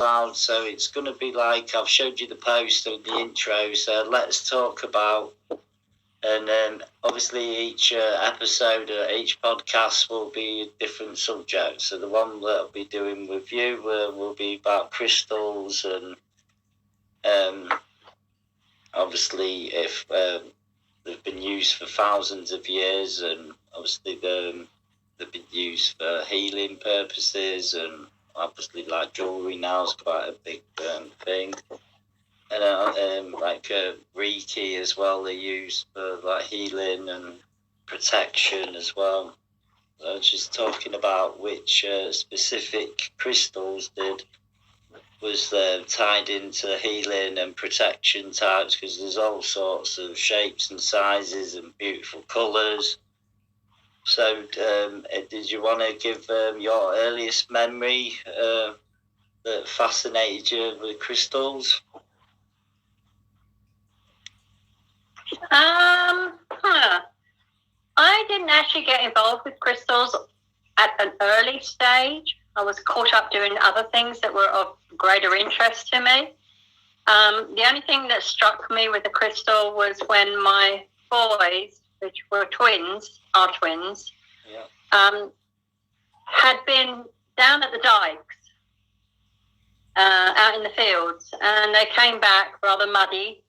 loud, so it's going to be like I've showed you the post and the intro, so let's talk about, and obviously each episode or each podcast will be a different subject. So the one that I'll be doing with you will be about crystals, and obviously if they've been used for thousands of years, and obviously they've been used for healing purposes, and obviously like jewelry now is quite a big thing. And like Reiki as well, they use for like healing and protection as well. I was just talking about which specific crystals was tied into healing and protection types, because there's all sorts of shapes and sizes and beautiful colours. So did you want to give your earliest memory that fascinated you with crystals? I didn't actually get involved with crystals at an early stage. I was caught up doing other things that were of greater interest to me. The only thing that struck me with the crystal was when my boys, which were twins, had been down at the dikes, out in the fields, and they came back rather muddy,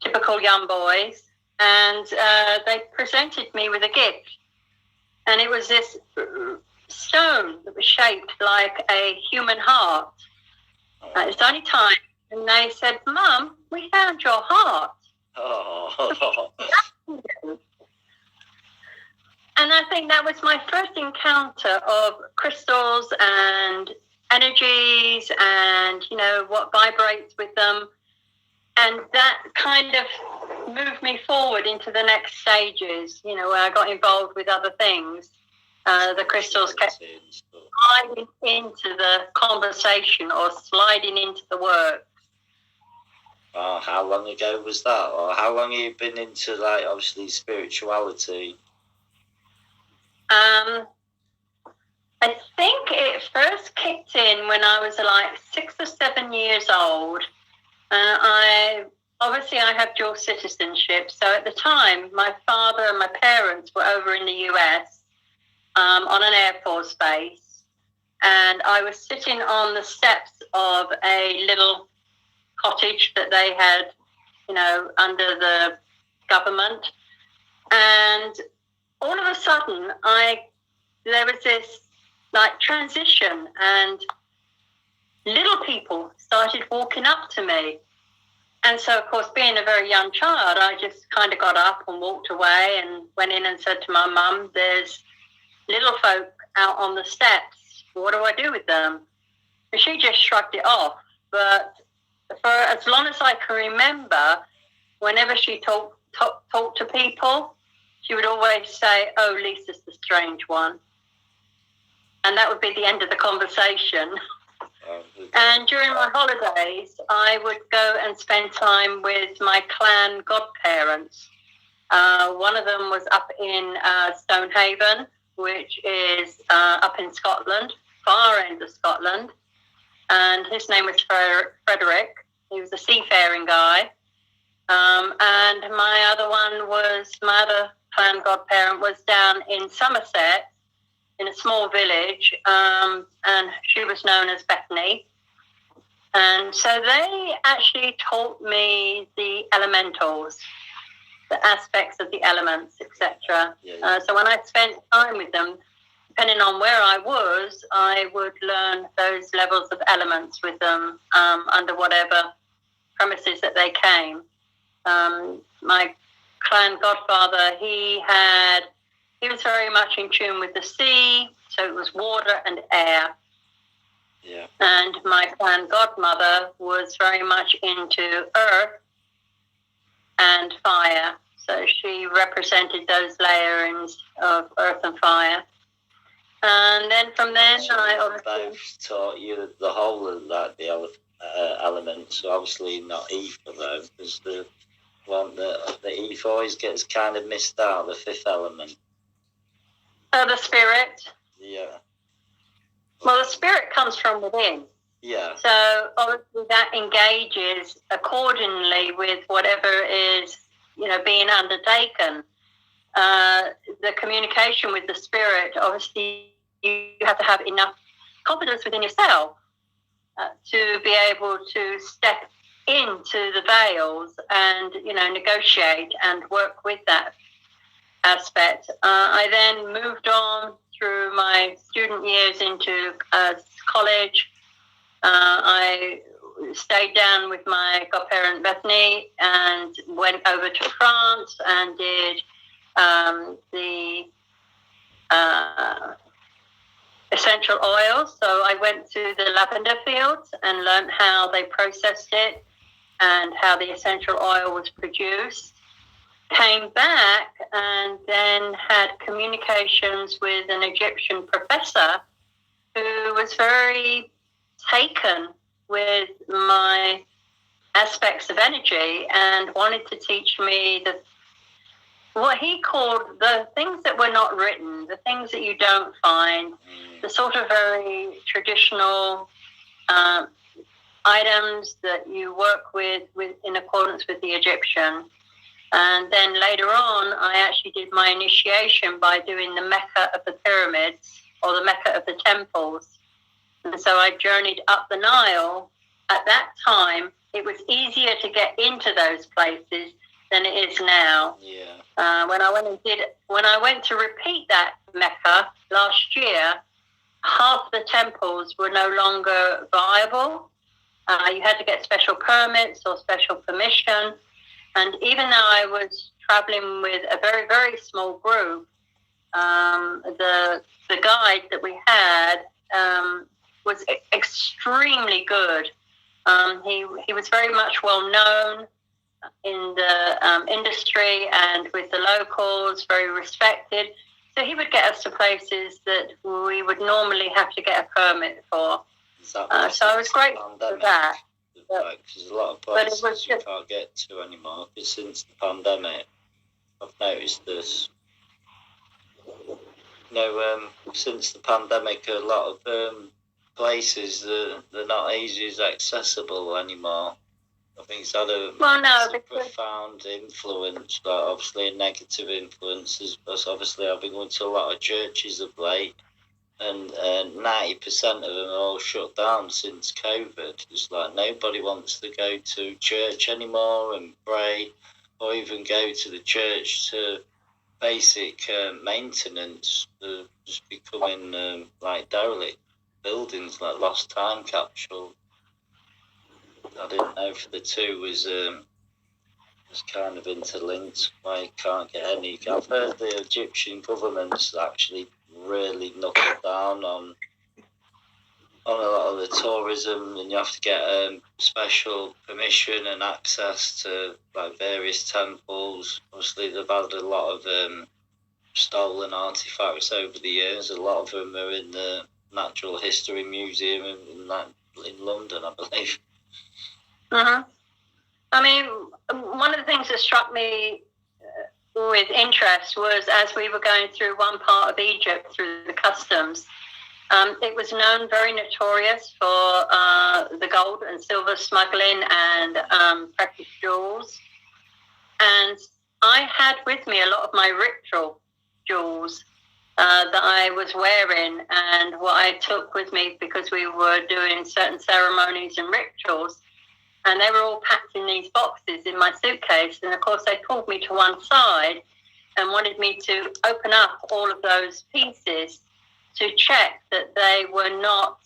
typical young boys, and they presented me with a gift. And it was this stone that was shaped like a human heart. It's the only time. And they said, "Mum, we found your heart." Oh. And I think that was my first encounter of crystals and energies and, what vibrates with them. And that kind of moved me forward into the next stages, where I got involved with other things. The crystals kept sliding into the conversation or sliding into the work. Oh, how long ago was that? Or how long have you been into, like, obviously spirituality? I think it first kicked in when I was like 6 or 7 years old. I have dual citizenship. So at the time, my father and my parents were over in the US on an Air Force base. And I was sitting on the steps of a little cottage that they had, under the government. And all of a sudden, there was this like transition, and little people started walking up to me. And so, of course, being a very young child, I just kind of got up and walked away and went in and said to my mum, "There's little folk out on the steps. What do I do with them?" And she just shrugged it off. But for as long as I can remember, whenever she talked to people, she would always say, "Oh, Lisa's the strange one." And that would be the end of the conversation. And during my holidays, I would go and spend time with my clan godparents. One of them was up in Stonehaven, which is up in Scotland, far end of Scotland. And his name was Frederick. He was a seafaring guy. And my other clan godparent was down in Somerset, in a small village, and she was known as Bethany. And so they actually taught me the elementals, the aspects of the elements, etc. So when I spent time with them, depending on where I was, I would learn those levels of elements with them under whatever premises that they came. My clan godfather, he was very much in tune with the sea, so it was water and air. Yeah. And my clan godmother was very much into earth and fire. So she represented those layerings of earth and fire. And then from then, so I obviously both taught you the whole of that, the elements. So obviously not ether though, because the ether always gets kind of missed out, the fifth element. the spirit. Yeah. Well, the spirit comes from within. Yeah. So obviously that engages accordingly with whatever is, being undertaken. The communication with the spirit, obviously you have to have enough confidence within yourself to be able to step into the veils and, negotiate and work with that aspect. I then moved on through my student years into college. I stayed down with my godparent Bethany and went over to France and did the essential oils. So I went to the lavender fields and learned how they processed it and how the essential oil was produced. Came back and then had communications with an Egyptian professor who was very taken with my aspects of energy and wanted to teach me what he called the things that were not written, the things that you don't find, the sort of very traditional items that you work with in accordance with the Egyptian. And then later on, I actually did my initiation by doing the Mecca of the pyramids or the Mecca of the temples. And so I journeyed up the Nile. At that time, it was easier to get into those places than it is now. Yeah. When I went to repeat that Mecca last year, half the temples were no longer viable. You had to get special permits or special permission. And even though I was traveling with a very, very small group, the guide that we had was extremely good. He was very much well known in the industry and with the locals, very respected. So he would get us to places that we would normally have to get a permit for. So I was grateful for that. Because a lot of places you can't get to anymore. Because since the pandemic, I've noticed this. Since the pandemic, a lot of places they're not easy as accessible anymore. I think it's had a profound influence, but obviously a negative influence. Because obviously I've been going to a lot of churches of late, and 90% of them are all shut down since COVID. It's like nobody wants to go to church anymore and pray, or even go to the church to basic maintenance. They're just becoming like derelict buildings, like lost time capsule. I didn't know if the two was kind of interlinked. Why you can't get any. I've heard the Egyptian government's actually really knuckled down on a lot of the tourism, and you have to get special permission and access to like various temples. Obviously, they've had a lot of stolen artifacts over the years. A lot of them are in the Natural History Museum in London, I believe. Mm-hmm. I mean, one of the things that struck me with interest was as we were going through one part of Egypt through the customs, it was known, very notorious for the gold and silver smuggling and precious jewels. And I had with me a lot of my ritual jewels that I was wearing and what I took with me because we were doing certain ceremonies and rituals. And they were all packed in these boxes in my suitcase. And, of course, they pulled me to one side and wanted me to open up all of those pieces to check that they were not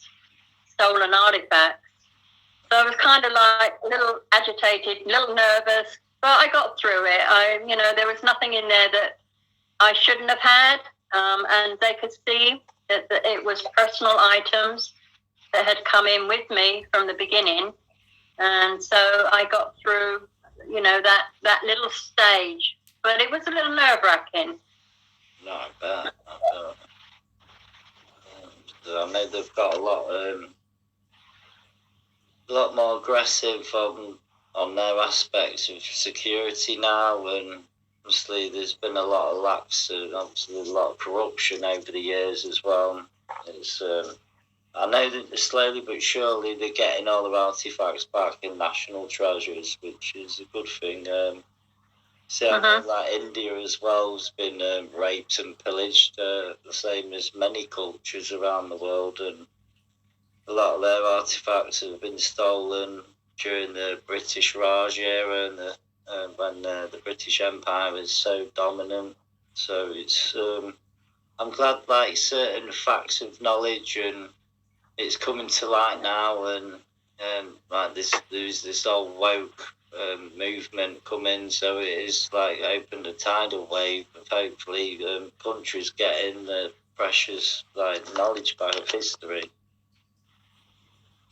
stolen artifacts. So I was kind of like a little agitated, a little nervous, but I got through it. There was nothing in there that I shouldn't have had. And they could see that it was personal items that had come in with me from the beginning. And so I got through, that little stage. But it was a little nerve-wracking. No, I bet. I know they've got a lot more aggressive on their aspects of security now, and obviously there's been a lot of obviously a lot of corruption over the years as well. It's I know that slowly but surely they're getting all their artifacts back in national treasures, which is a good thing. See, I know that India as well has been raped and pillaged, the same as many cultures around the world, and a lot of their artifacts have been stolen during the British Raj era and when the British Empire was so dominant. So it's I'm glad like certain facts of knowledge and it's coming to light now, and like there's this old woke movement coming, so it is like opened a tidal wave of hopefully countries getting the precious like knowledge back of history.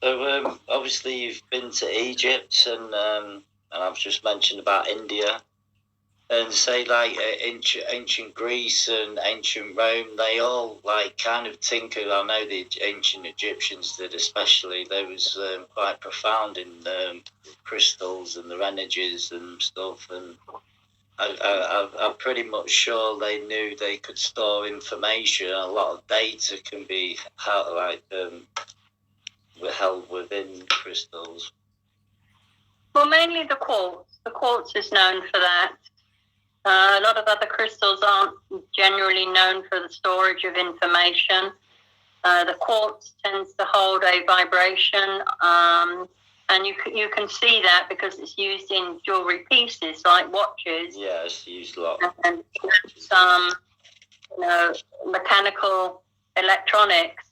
So obviously you've been to Egypt, and I've just mentioned about India. And say like ancient Greece and ancient Rome, they all like kind of tinkered. I know the ancient Egyptians did, especially. They was quite profound in crystals and their energies and stuff. And I'm pretty much sure they knew they could store information. A lot of data can be held, held within crystals. Well, mainly the quartz. The quartz is known for that. A lot of other crystals aren't generally known for the storage of information. The quartz tends to hold a vibration, and you can see that because it's used in jewelry pieces like watches. Yeah, it's used a lot. And some, mechanical electronics.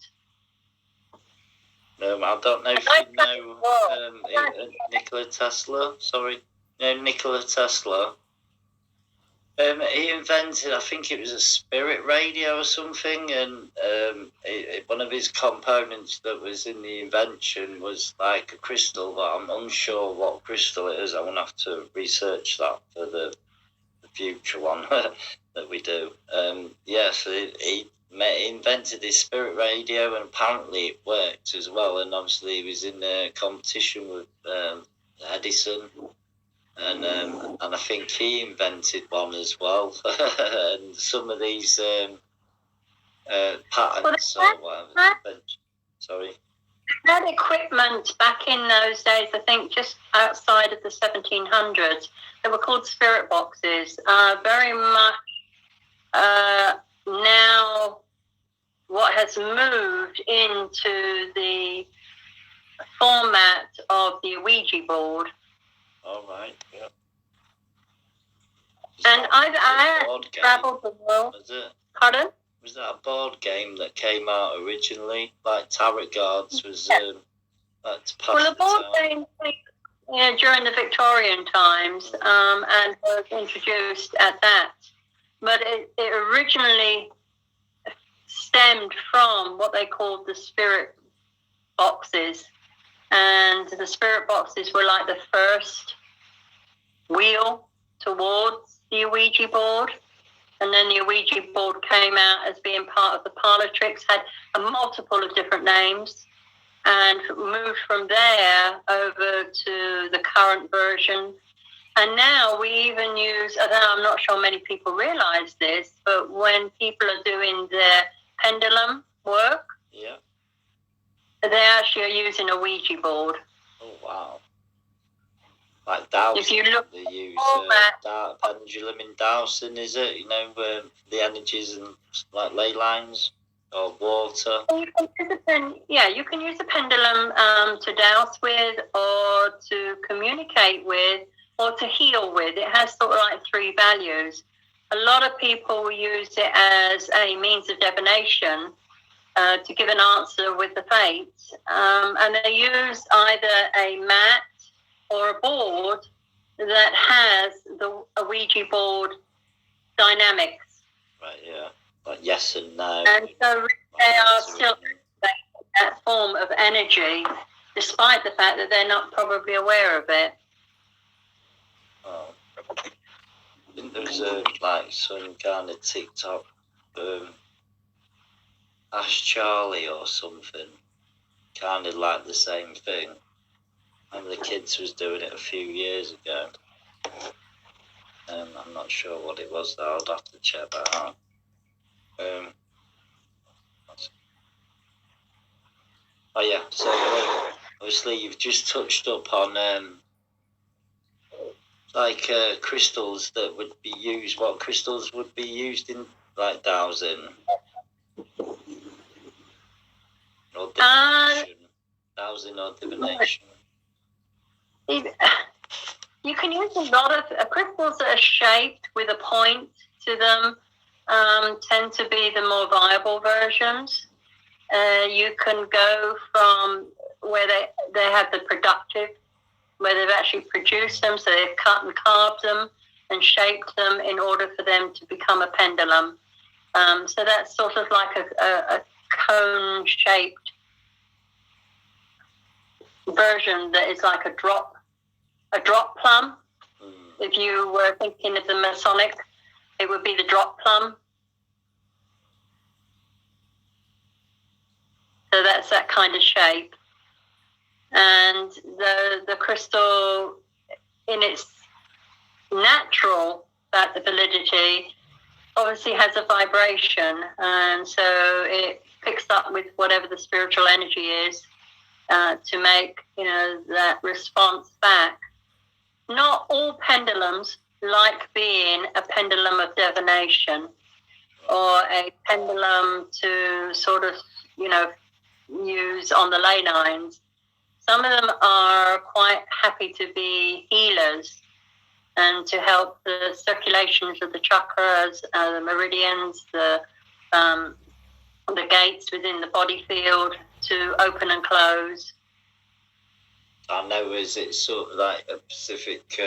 I don't know if you know Nikola Tesla. Sorry, Nikola Tesla. He invented, I think it was a spirit radio or something, and one of his components that was in the invention was like a crystal, but I'm unsure what crystal it is. I want to have to research that for the future one that we do. So he invented this spirit radio, and apparently it worked as well, and obviously he was in a competition with Edison. And I think he invented one as well. And some of these patents or whatever. Sorry. They had equipment back in those days, I think just outside of the 1700s. They were called spirit boxes. Very much now what has moved into the format of the Ouija board. All right, yeah. And I traveled the world. Was it? Pardon? Was that a board game that came out originally? Like Tarot Cards was like to pass the board game during the Victorian times and was introduced at that. But it originally stemmed from what they called the spirit boxes. And the spirit boxes were like the first wheel towards the Ouija board. And then the Ouija board came out as being part of the parlor tricks, had a multiple of different names, and moved from there over to the current version. And now we even use, I'm not sure many people realize this, but when people are doing their pendulum work, they actually are using a Ouija board. Oh, wow. Like dowsing, if you look they use pendulum in dowsing, is it? The energies and like ley lines or water. You can use a pendulum to douse with, or to communicate with, or to heal with. It has sort of like three values. A lot of people use it as a means of divination. To give an answer with the fates, and they use either a mat or a board that has the Ouija board dynamics. Right, yeah. Like yes and no. And so they are still that form of energy, despite the fact that they're not probably aware of it. Oh. I think there's some kind of TikTok Ask Charlie or something, kind of like the same thing. And the kids was doing it a few years ago. I'm not sure what it was though. I'd have to check that out. Oh yeah. So obviously you've just touched up on like crystals that would be used. What crystals would be used in like dowsing or divination? Dowsing or divination? You can use a lot of crystals that are shaped with a point to them. Tend to be the more viable versions. You can go from where they have the productive, where they've actually produced them, so they've cut and carved them and shaped them in order for them to become a pendulum. So that's sort of like a cone-shaped version that is like a drop plum. If you were thinking of the Masonic, it would be the drop plum. So that's that kind of shape. And the crystal, in its natural validity, obviously has a vibration, and so it picks up with whatever the spiritual energy is to make that response back. Not all pendulums like being a pendulum of divination or a pendulum to sort of use on the ley lines. Some of them are quite happy to be healers and to help the circulations of the chakras, the meridians, the gates within the body field to open and close. I know, is it sort of like a specific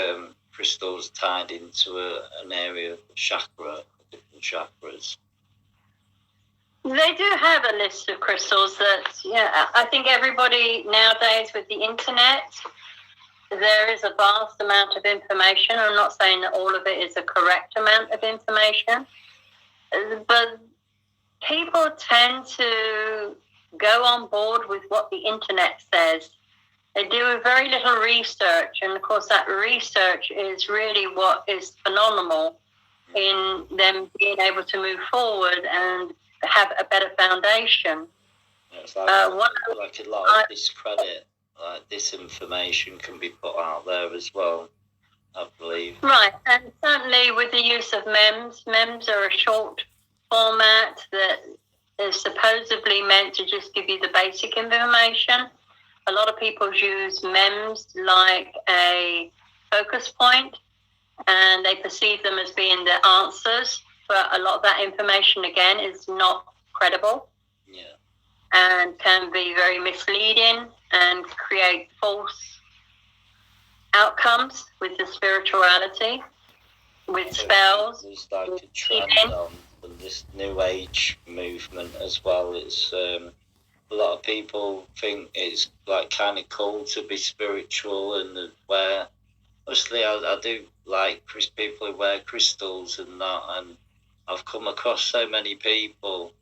crystals tied into an area of chakra, different chakras? They do have a list of crystals that, I think everybody nowadays with the internet, there is a vast amount of information. I'm not saying that all of it is a correct amount of information, but people tend to go on board with what the internet says. They do very little research, and of course that research is really what is phenomenal in them being able to move forward and have a better foundation. It's like a lot of discredit, like disinformation can be put out there as well, I believe. Right, and certainly with the use of memes are a short format that is supposedly meant to just give you the basic information. A lot of people use memes like a focus point, and they perceive them as being the answers, but a lot of that information, again, is not credible. Yeah. And can be very misleading and create false outcomes with the spirituality, with spells. There's like a trend on this New Age movement as well. It's a lot of people think it's like kind of cool to be spiritual and wear. Obviously, I do like people who wear crystals and that, and I've come across so many people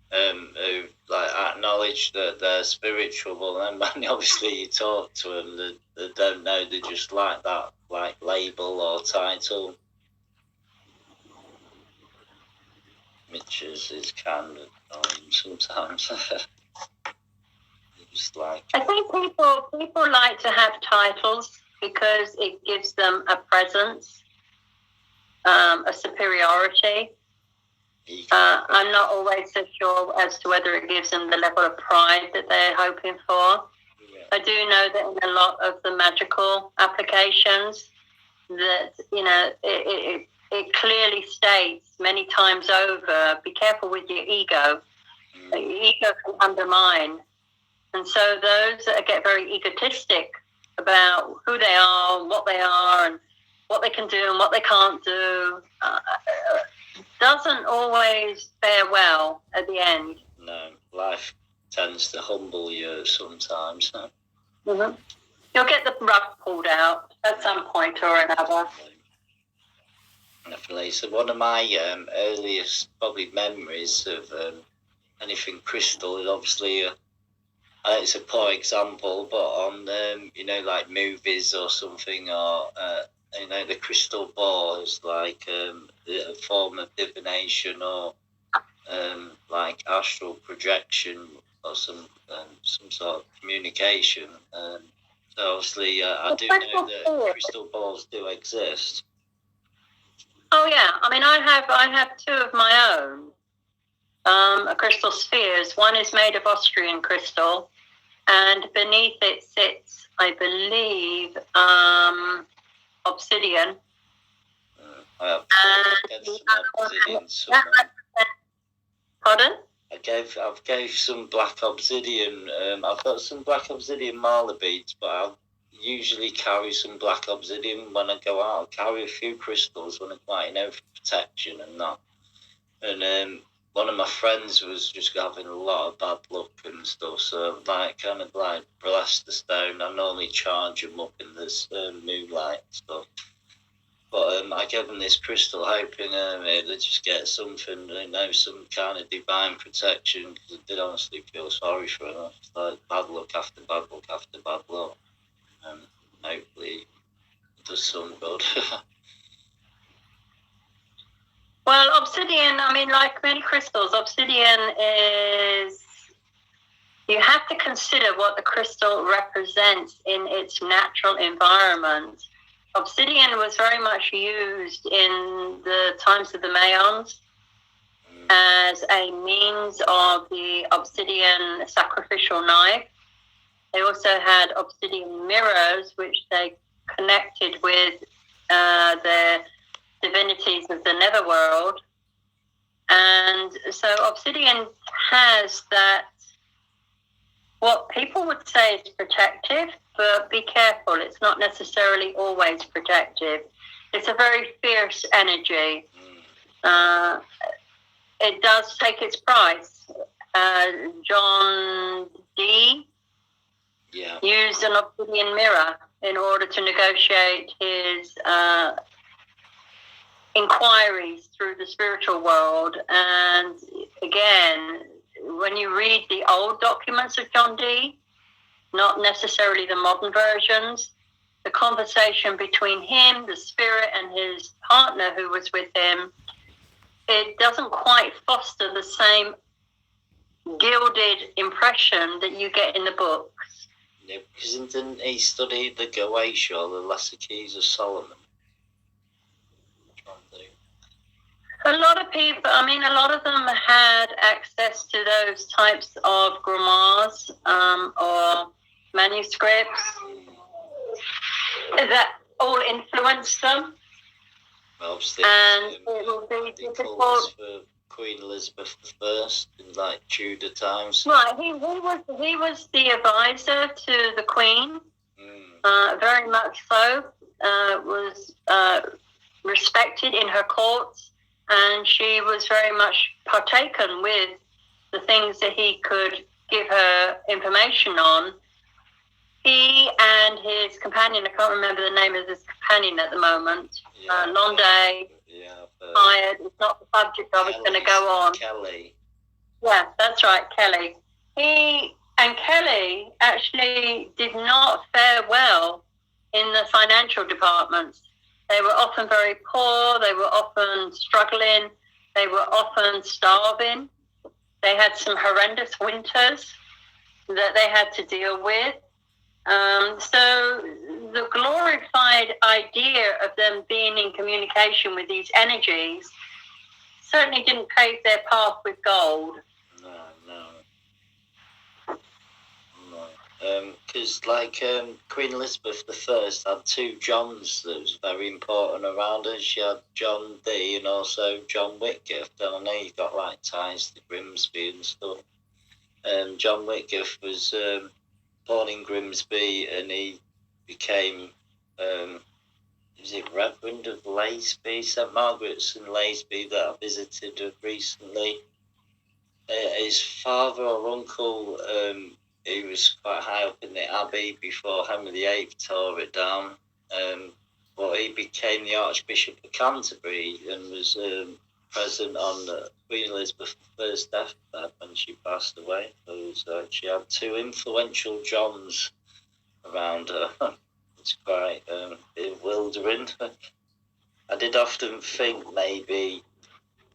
who like acknowledge that they're spiritual, and then obviously you talk to them, they don't know, they just like that like label or title, which is kind of annoying sometimes. Just like, I think people like to have titles because it gives them a presence, a superiority. I'm not always so sure as to whether it gives them the level of pride that they're hoping for. yeah. I do know that in a lot of the magical applications that, it clearly states many times over, be careful with your ego. Your ego can undermine. And so those that get very egotistic about who they are, and what they can do and what they can't do, doesn't always fare well at the end. No, life tends to humble you sometimes. Huh? Mm-hmm. You'll get the rug pulled out at some point or another. Definitely. So one of my earliest probably memories of anything crystal is obviously it's a poor example, but on like movies or something, or the crystal ball is like a form of divination or like astral projection, got some sort of communication. So obviously, I do know that crystal balls do exist. Oh yeah, I mean, I have two of my own. Crystal spheres. One is made of Austrian crystal, and beneath it sits, I believe, obsidian. I have some obsidian somewhere. Pardon? I've gave some black obsidian. I've got some black obsidian marla beads, but I usually carry some black obsidian when I go out. I carry a few crystals when I for protection and that. And one of my friends was just having a lot of bad luck and stuff, so kind of bless the stone. I normally charge them up in this moonlight and stuff. But I gave them this crystal, hoping they just get something, some kind of divine protection, because I did honestly feel sorry for them. It's like bad luck after bad luck after bad luck. And hopefully it does some good. Well, obsidian, I mean, like many crystals, obsidian is, you have to consider what the crystal represents in its natural environment. Obsidian was very much used in the times of the Mayans as a means of the obsidian sacrificial knife. They also had obsidian mirrors, which they connected with the divinities of the netherworld. And so obsidian has that, what people would say is protective, but be careful, it's not necessarily always protective. It's a very fierce energy. It does take its price. John Dee used an obsidian mirror in order to negotiate his inquiries through the spiritual world. And again, when you read the old documents of John Dee, not necessarily the modern versions, the conversation between him, the spirit, and his partner who was with him, it doesn't quite foster the same gilded impression that you get in the books. Yeah, because didn't he study the Goetia, or the Lesser Keys of Solomon? A lot of people, I mean, a lot of them had access to those types of grimoires or manuscripts that all influenced them. Obviously, and it will be difficult for Queen Elizabeth I in Tudor times. Right, he was the advisor to the Queen, very much so. Was respected in her courts, and she was very much partaken with the things that he could give her information on. He and his companion, I can't remember the name of his companion at the moment, Londe, hired, it's not the subject I was going to go on. Kelly. Yeah, that's right, Kelly. He and Kelly actually did not fare well in the financial departments. They were often very poor, they were often struggling, they were often starving. They had some horrendous winters that they had to deal with. So the glorified idea of them being in communication with these energies certainly didn't pave their path with gold. Because Queen Elizabeth I had two Johns that was very important around her. She had John Dee and also John Whitgift. And I know you've got ties to Grimsby and stuff. John Whitgift was born in Grimsby, and he became Reverend of Laysby, St Margaret's in Laysby, that I visited recently. His father or uncle, he was quite high up in the Abbey before Henry VIII tore it down. But he became the Archbishop of Canterbury and was present on Queen Elizabeth I's deathbed when she passed away. So she had two influential Johns around her. It's quite bewildering. I did often think maybe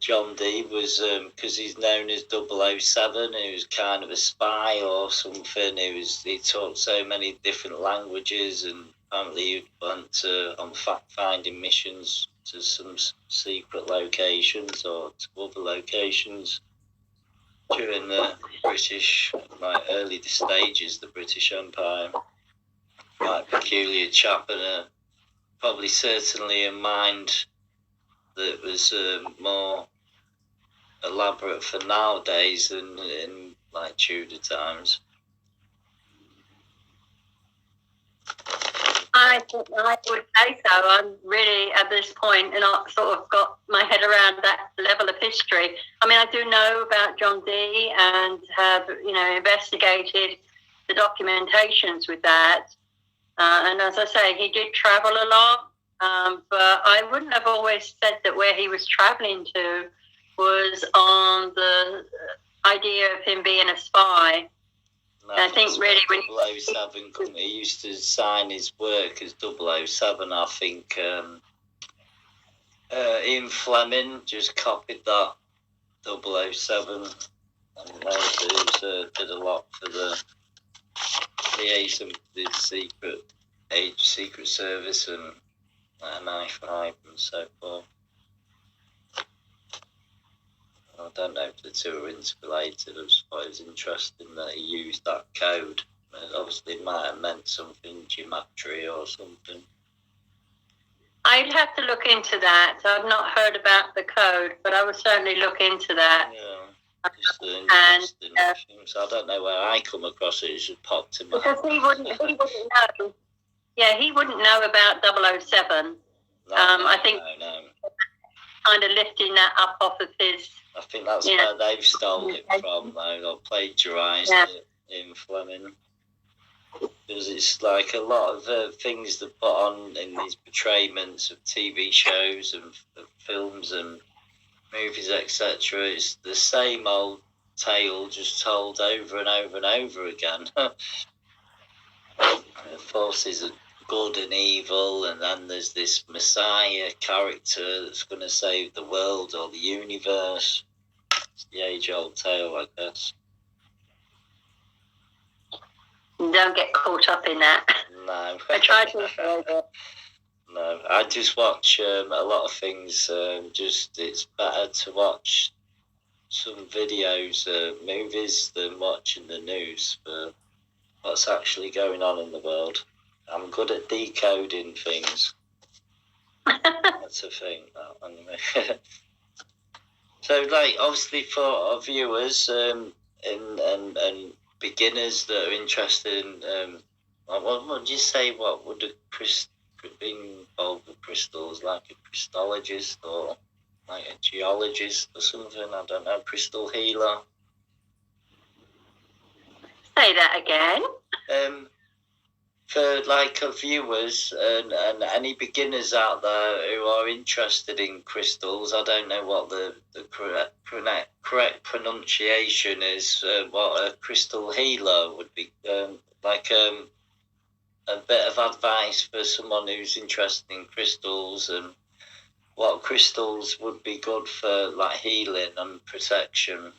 John Dee was, because he's known as 007, he was kind of a spy or something. He taught so many different languages, and apparently he went on fact-finding missions to some secret locations or to other locations during the British, like early stages of the British Empire. Quite a peculiar chap, and probably certainly a mind that was more elaborate for nowadays than in like Tudor times. I would say so. I'm really at this point, and I've sort of got my head around that level of history. I mean, I do know about John Dee and have, investigated the documentations with that. And as I say, he did travel a lot, but I wouldn't have always said that where he was traveling to was on the idea of him being a spy. I think really when 007 he used to sign his work as 007, I think Ian Fleming just copied that 007, and those did a lot for the liaison with the secret service and MI5 and so forth. I don't know if the two are interrelated. I just thought it was interesting that he used that code. Obviously, it might have meant something, geometry or something. I'd have to look into that. I've not heard about the code, but I will certainly look into that. Yeah, just interesting things. I don't know where I come across it. It just popped in my head. Because he wouldn't know. Yeah, he wouldn't know about 007. I think no. Kind of lifting that up off of his. I think that's where they've stolen it from, though, or plagiarised it in Fleming. Because it's like a lot of things that put on in these portrayments of TV shows and of films and movies, etc. It's the same old tale just told over and over and over again. Forces are good and evil, and then there's this Messiah character that's going to save the world or the universe. It's the age-old tale, I guess. Don't get caught up in that. No. I try to avoid it. No, I just watch a lot of things. It's better to watch some videos, movies, than watching the news for what's actually going on in the world. I'm good at decoding things. That's a thing, anyway. So, like, obviously for our viewers and beginners that are interested in, what would you say? What would be involved with crystals, like a crystallogist or like a geologist or something? I don't know, crystal healer. Say that again. For like our viewers and any beginners out there who are interested in crystals, I don't know what the correct pronunciation is. What a crystal healer would be, like a bit of advice for someone who's interested in crystals, and what crystals would be good for like healing and protection.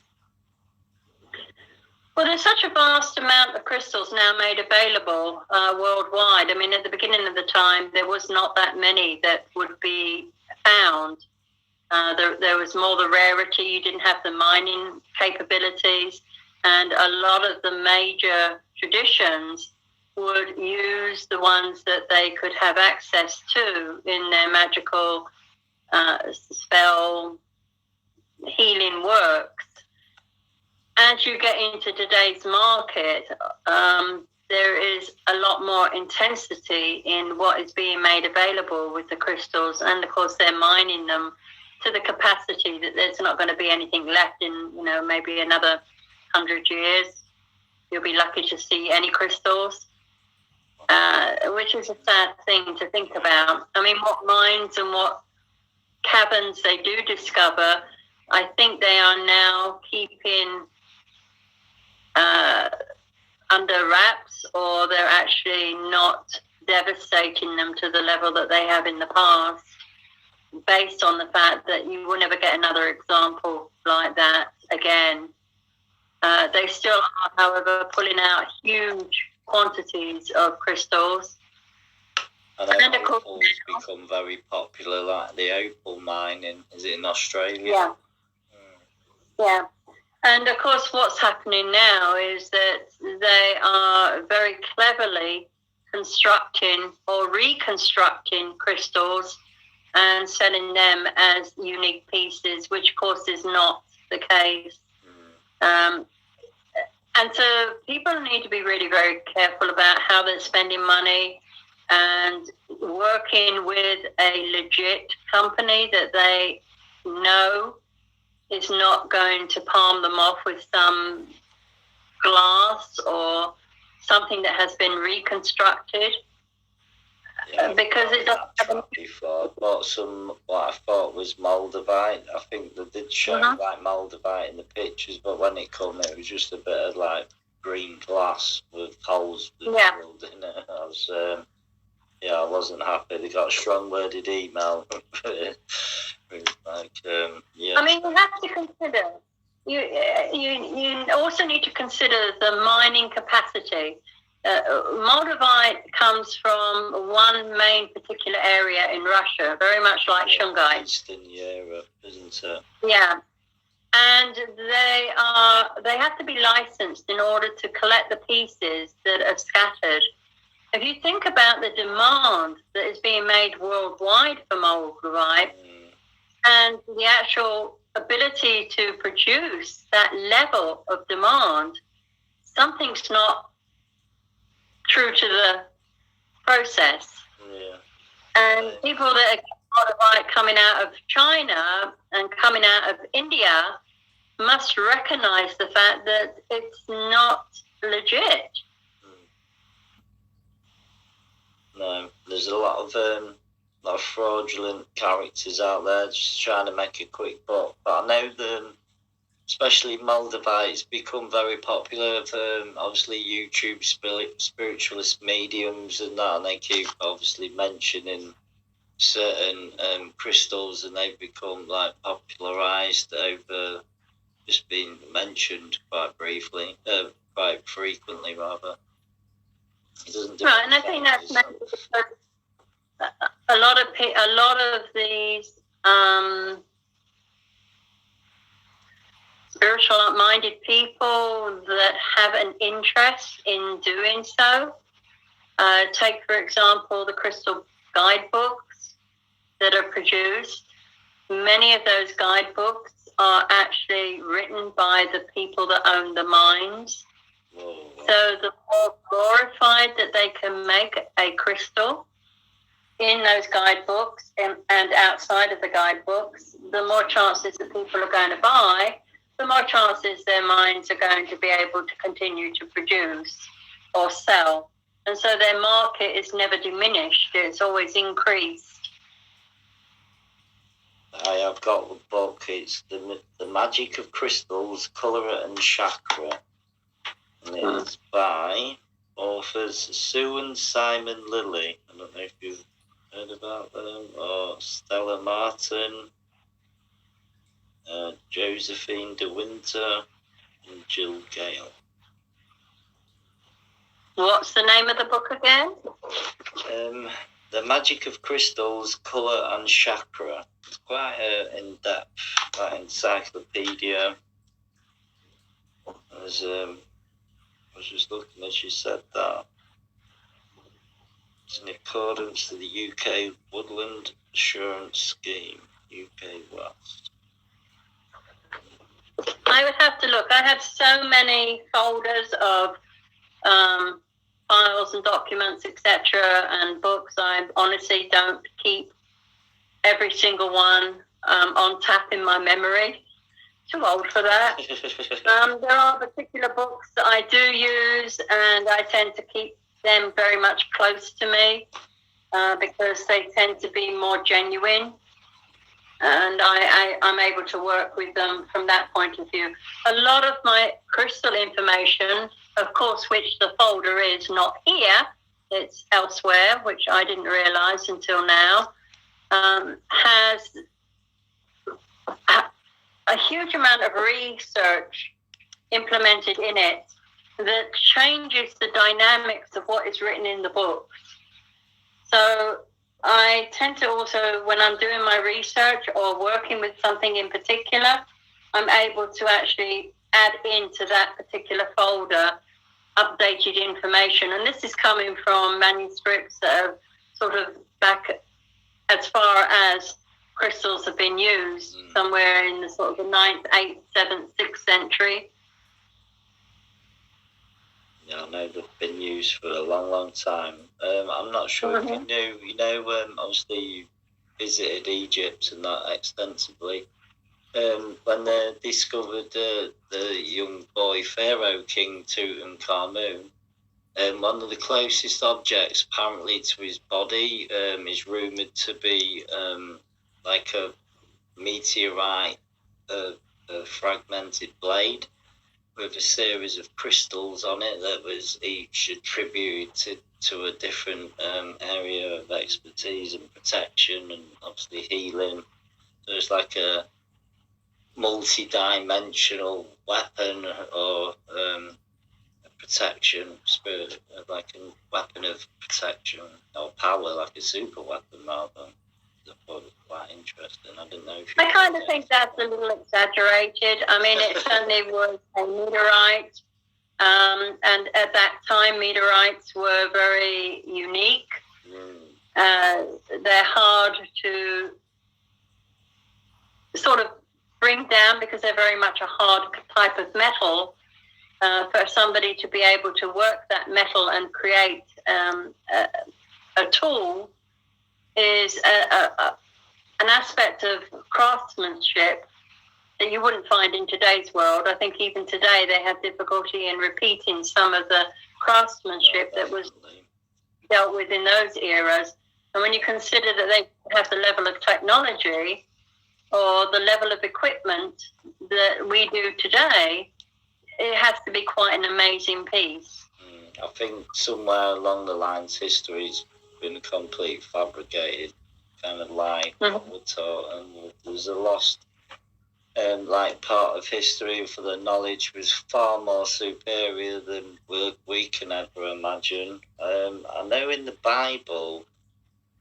Well, there's such a vast amount of crystals now made available worldwide. I mean, at the beginning of the time, there was not that many that would be found. There was more the rarity. You didn't have the mining capabilities. And a lot of the major traditions would use the ones that they could have access to in their magical spell healing works. As you get into today's market, there is a lot more intensity in what is being made available with the crystals, and of course they're mining them to the capacity that there's not going to be anything left in, maybe another 100 years. You'll be lucky to see any crystals, which is a sad thing to think about. I mean, what mines and what caverns they do discover, I think they are now keeping under wraps, or they're actually not devastating them to the level that they have in the past. based on the fact that you will never get another example like that again. They still are, however, pulling out huge quantities of crystals. And opal's become very popular, like the opal mine is it in Australia? Yeah. Yeah. And of course, what's happening now is that they are very cleverly constructing or reconstructing crystals and selling them as unique pieces, which of course is not the case. And so people need to be really very careful about how they're spending money and working with a legit company that they know is not going to palm them off with some glass or something that has been reconstructed. Yeah, because it doesn't. Before I bought some what I thought was moldavite. I think they did show like moldavite in the pictures, but when it came, it was just a bit of like green glass with holes drilled in it. I wasn't happy. They got a strong-worded email. I mean, you have to consider. You also need to consider the mining capacity. Moldavite comes from one main particular area in Russia, very much like shungite. Eastern Europe, isn't it? Yeah, and they have to be licensed in order to collect the pieces that are scattered. If you think about the demand that is being made worldwide for moldavite and the actual ability to produce that level of demand, something's not true to the process. Yeah. And people that are moldavite coming out of China and coming out of India must recognize the fact that it's not legit. No, there's a lot of fraudulent characters out there just trying to make a quick buck. But I know that, especially moldavite's become very popular. Obviously, YouTube spiritualist mediums and that, and they keep obviously mentioning certain crystals, and they've become like popularized over just being mentioned quite briefly, quite frequently rather. Right, and I think that's because a lot of these spiritual-minded people that have an interest in doing so. Take, for example, the crystal guidebooks that are produced. Many of those guidebooks are actually written by the people that own the mines. So the more glorified that they can make a crystal in those guidebooks and outside of the guidebooks, the more chances that people are going to buy, the more chances their mines are going to be able to continue to produce or sell. And so their market is never diminished, it's always increased. I have got the book, it's The Magic of Crystals, Colour and Chakra. And it's by authors Sue and Simon Lilly. I don't know if you've heard about them, or Stella Martin, Josephine De Winter, and Jill Gale. What's the name of the book again? The Magic of Crystals, Colour and Chakra. It's quite in-depth, like encyclopedia. There's I was just looking as you said that. It's in accordance to the UK Woodland Assurance Scheme, UK West. I would have to look. I have so many folders of files and documents, etc., and books. I honestly don't keep every single one on tap in my memory. Too old for that. There are particular books that I do use, and I tend to keep them very much close to me because they tend to be more genuine, and I'm able to work with them from that point of view. A lot of my crystal information, of course, which the folder is not here, it's elsewhere, which I didn't realise until now. has a huge amount of research implemented in it that changes the dynamics of what is written in the books. So I tend to also, when I'm doing my research or working with something in particular, I'm able to actually add into that particular folder updated information. And this is coming from manuscripts that are sort of back as far as crystals have been used, somewhere in the sort of the 9th, 8th, 7th, 6th century. Yeah, I know they've been used for a long, long time. I'm not sure if you knew, obviously you visited Egypt and that extensively. When they discovered the young boy Pharaoh, King Tutankhamun, one of the closest objects apparently to his body is rumoured to be like a meteorite, a fragmented blade with a series of crystals on it that was each attributed to a different area of expertise and protection and obviously healing. So it's like a multi-dimensional weapon or protection, spirit, like a weapon of protection or power, like a super weapon rather. I thought it was quite interesting. I didn't know if I kind of think that's a little exaggerated. I mean, it certainly was a meteorite, and at that time, meteorites were very unique. They're hard to sort of bring down because they're very much a hard type of metal. For somebody to be able to work that metal and create a tool is an aspect of craftsmanship that you wouldn't find in today's world. I think even today they have difficulty in repeating some of the craftsmanship that was dealt with in those eras. And when you consider that they have the level of technology or the level of equipment that we do today, it has to be quite an amazing piece. I think somewhere along the lines history's been completely fabricated, kind of like what we're taught, and there's a lost part of history for the knowledge was far more superior than we can ever imagine. I know in the Bible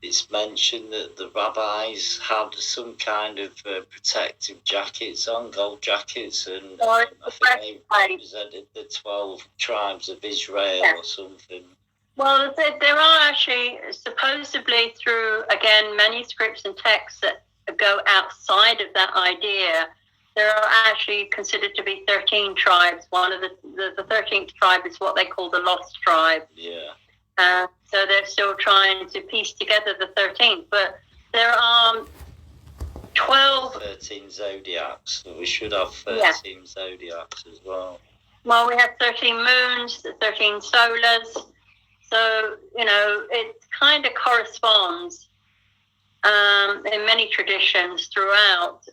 it's mentioned that the rabbis had some kind of protective jackets on, gold jackets, and I think they represented the 12 tribes of Israel or something. Well, there are actually, supposedly through, again, manuscripts and texts that go outside of that idea, there are actually considered to be 13 tribes. One of the 13th tribe is what they call the Lost Tribe. Yeah. So they're still trying to piece together the 13th. But there are 13 zodiacs. So we should have 13 zodiacs as well. Well, we have 13 moons, 13 solars. So, it kind of corresponds in many traditions throughout.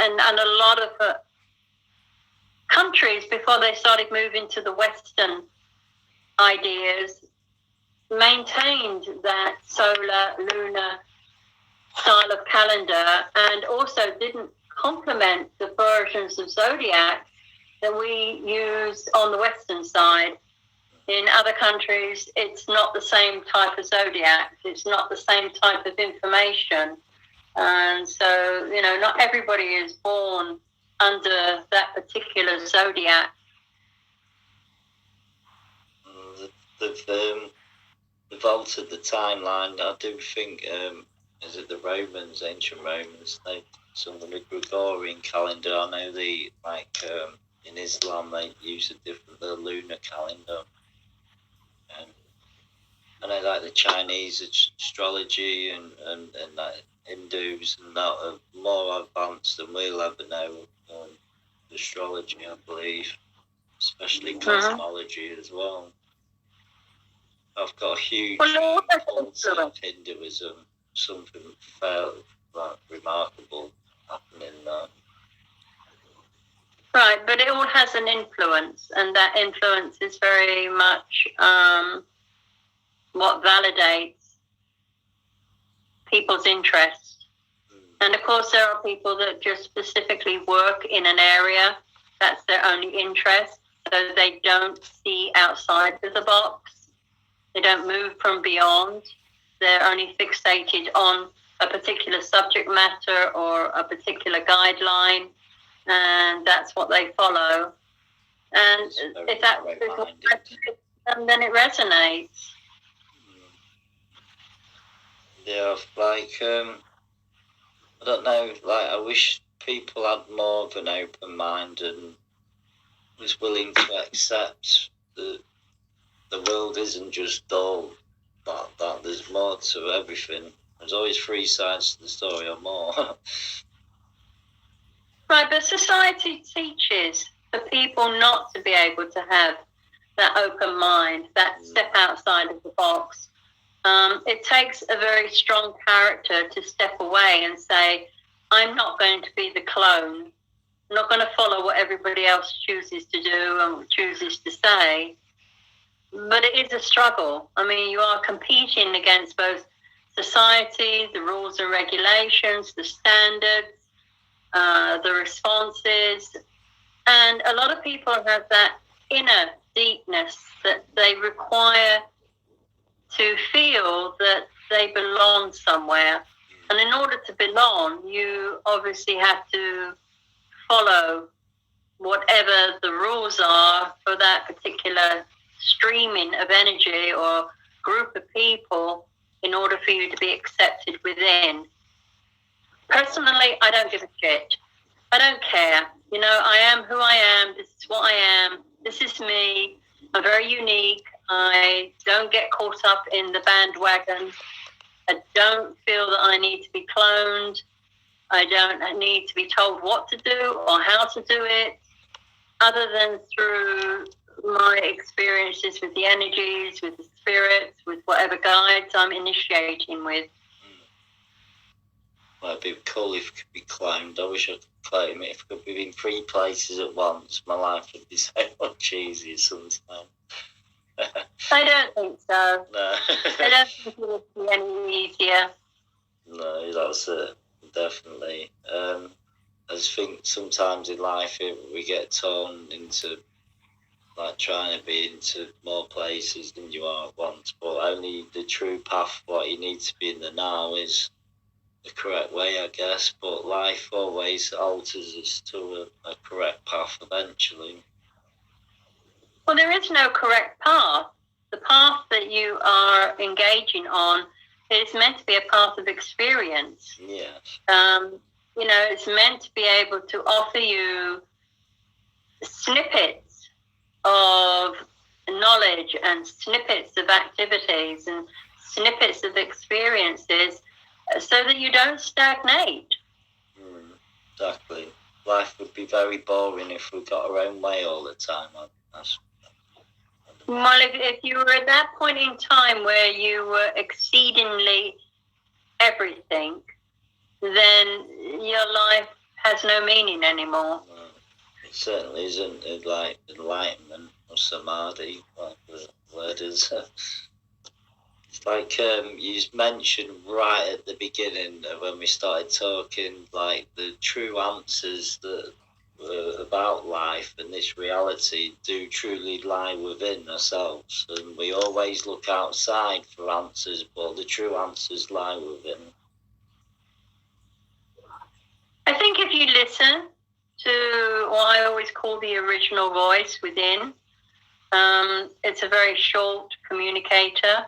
And a lot of countries, before they started moving to the Western ideas, maintained that solar, lunar style of calendar, and also didn't complement the versions of zodiac that we use on the Western side. In other countries, it's not the same type of zodiac. It's not the same type of information. And so, not everybody is born under that particular zodiac. They've altered the timeline. I do think, is it the Romans, ancient Romans, some of the Gregorian calendar, I know in Islam they use the lunar calendar. I know like the Chinese astrology and Hindus and that are more advanced than we'll ever know. Astrology, I believe, especially cosmology as well. I've got a huge cult of Hinduism, something fairly remarkable happening there. Right, but it all has an influence, and that influence is very much what validates people's interests. And of course, there are people that just specifically work in an area. That's their only interest. So they don't see outside of the box. They don't move from beyond. They're only fixated on a particular subject matter or a particular guideline, and that's what they follow. And if that's then it resonates. Yeah, like, I don't know, like, I wish people had more of an open mind and was willing to accept that the world isn't just dull, that there's more to everything. There's always three sides to the story or more. Right, but society teaches for people not to be able to have that open mind, that step outside of the box. It takes a very strong character to step away and say, I'm not going to be the clone. I'm not going to follow what everybody else chooses to do and chooses to say. But it is a struggle. I mean, you are competing against both society, the rules and regulations, the standards, the responses. And a lot of people have that inner deepness that they require to feel that they belong somewhere. And in order to belong, you obviously have to follow whatever the rules are for that particular streaming of energy or group of people in order for you to be accepted within. Personally, I don't give a shit. I don't care. You know, I am who I am. This is what I am. This is me. I'm very unique. I don't get caught up in the bandwagon. I don't feel that I need to be cloned. I don't need to be told what to do or how to do it, other than through my experiences with the energies, with the spirits, with whatever guides I'm initiating with. Well, it'd be cool if it could be cloned. I wish I could claim it. If I could be in 3 places at once, my life would be so much easier sometimes. I don't think so. No. I don't think it would be any easier. No, that's it. Definitely. I just think sometimes in life we get torn into like trying to be into more places than you are at once, but only the true path, what you need to be in the now, is the correct way, I guess. But life always alters us to a correct path eventually. Well, there is no correct path. The path that you are engaging on is meant to be a path of experience. Yes. You know, it's meant to be able to offer you snippets of knowledge and snippets of activities and snippets of experiences so that you don't stagnate. Exactly. Life would be very boring if we got our own way all the time. Well, if you were at that point in time where you were exceedingly everything, then your life has no meaning anymore. It certainly isn't like enlightenment or samadhi, like the word is. It's like you mentioned right at the beginning when we started talking, like the true answers that about life and this reality do truly lie within ourselves, and we always look outside for answers, but the true answers lie within. I think if you listen to what I always call the original voice within, it's a very short communicator.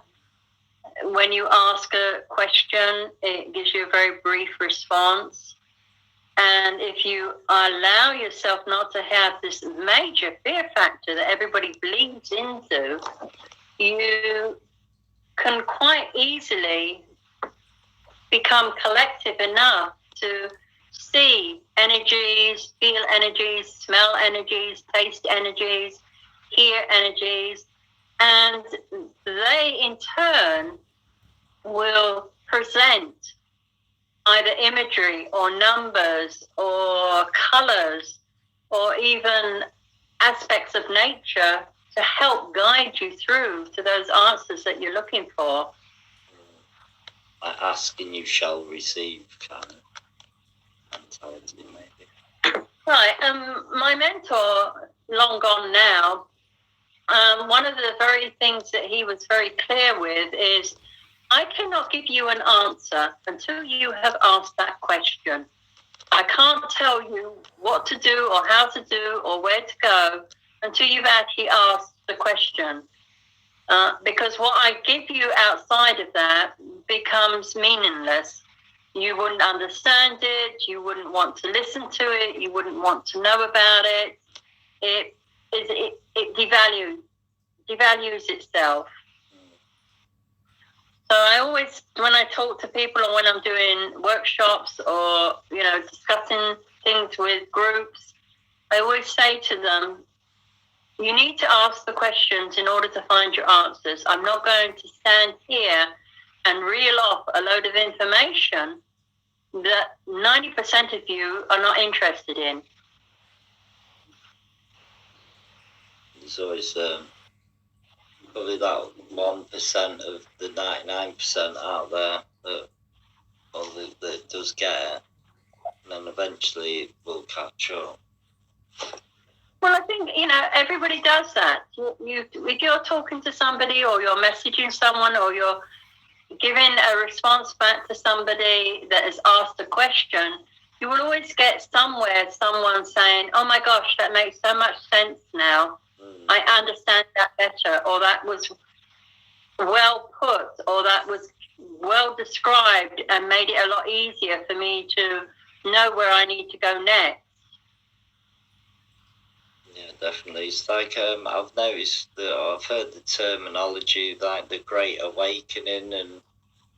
When you ask a question, it gives you a very brief response. And if you allow yourself not to have this major fear factor that everybody bleeds into, you can quite easily become collective enough to see energies, feel energies, smell energies, taste energies, hear energies, and they in turn will present either imagery or numbers or colors or even aspects of nature to help guide you through to those answers that you're looking for. like ask and you shall receive kind of mentality, maybe. Right. My mentor, long gone now, one of the very things that he was very clear with is, I cannot give you an answer until you have asked that question. I can't tell you what to do or how to do or where to go until you've actually asked the question. Because what I give you outside of that becomes meaningless. You wouldn't understand it. You wouldn't want to listen to it. You wouldn't want to know about it. It devalues itself. So I always, when I talk to people or when I'm doing workshops or, discussing things with groups, I always say to them, you need to ask the questions in order to find your answers. I'm not going to stand here and reel off a load of information that 90% of you are not interested in. There's always probably that 1% of the 99% out there that does get it, and then eventually it will catch up. Well, I think, everybody does that. If you're talking to somebody or you're messaging someone or you're giving a response back to somebody that has asked a question, you will always get somewhere someone saying, oh my gosh, that makes so much sense now. I understand that better, or that was well put, or that was well described and made it a lot easier for me to know where I need to go next. Yeah, definitely. It's like I've noticed that I've heard the terminology like the Great Awakening, and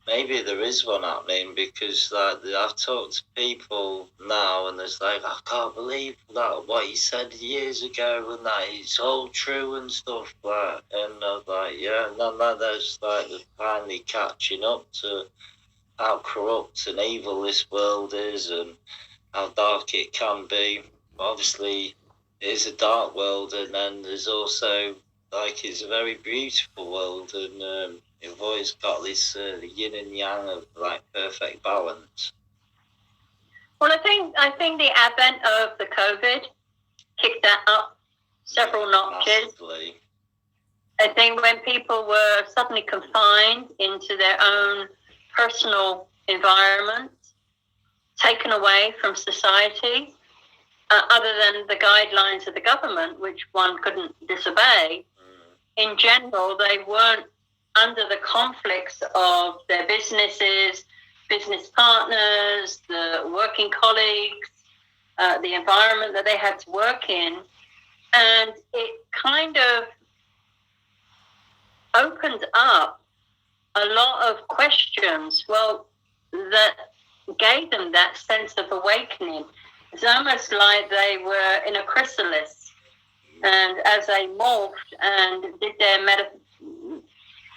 maybe there is one happening because like I've talked to people now, and there's like, I can't believe that what he said years ago, and that it's all true and stuff like. And I was like, yeah, and then there's like they're finally catching up to how corrupt and evil this world is, and how dark it can be. Obviously, it is a dark world, and then there's also like it's a very beautiful world, and you've always got this yin and yang of like perfect balance. Well, I think the advent of the COVID kicked that up several notches. Massively. I think when people were suddenly confined into their own personal environment, taken away from society, other than the guidelines of the government, which one couldn't disobey, in general, they weren't under the conflicts of their businesses, business partners, the working colleagues, the environment that they had to work in. And it kind of opened up a lot of questions, that gave them that sense of awakening. It's almost like they were in a chrysalis, and as they morphed and did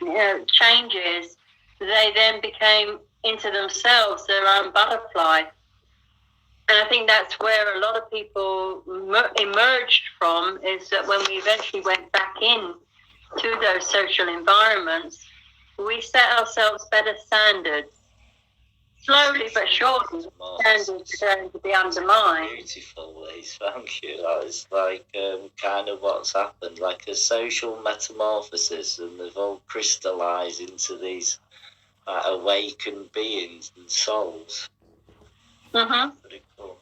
their changes, they then became into themselves their own butterfly. And I think that's where a lot of people emerged from, is that when we eventually went back in to those social environments, we set ourselves better standards. Slowly but surely, standards are going to be undermined. Beautiful, Lise. Thank you. That is like kind of what's happened, like a social metamorphosis, and they've all crystallised into these awakened beings and souls. Mm-hmm. Pretty cool.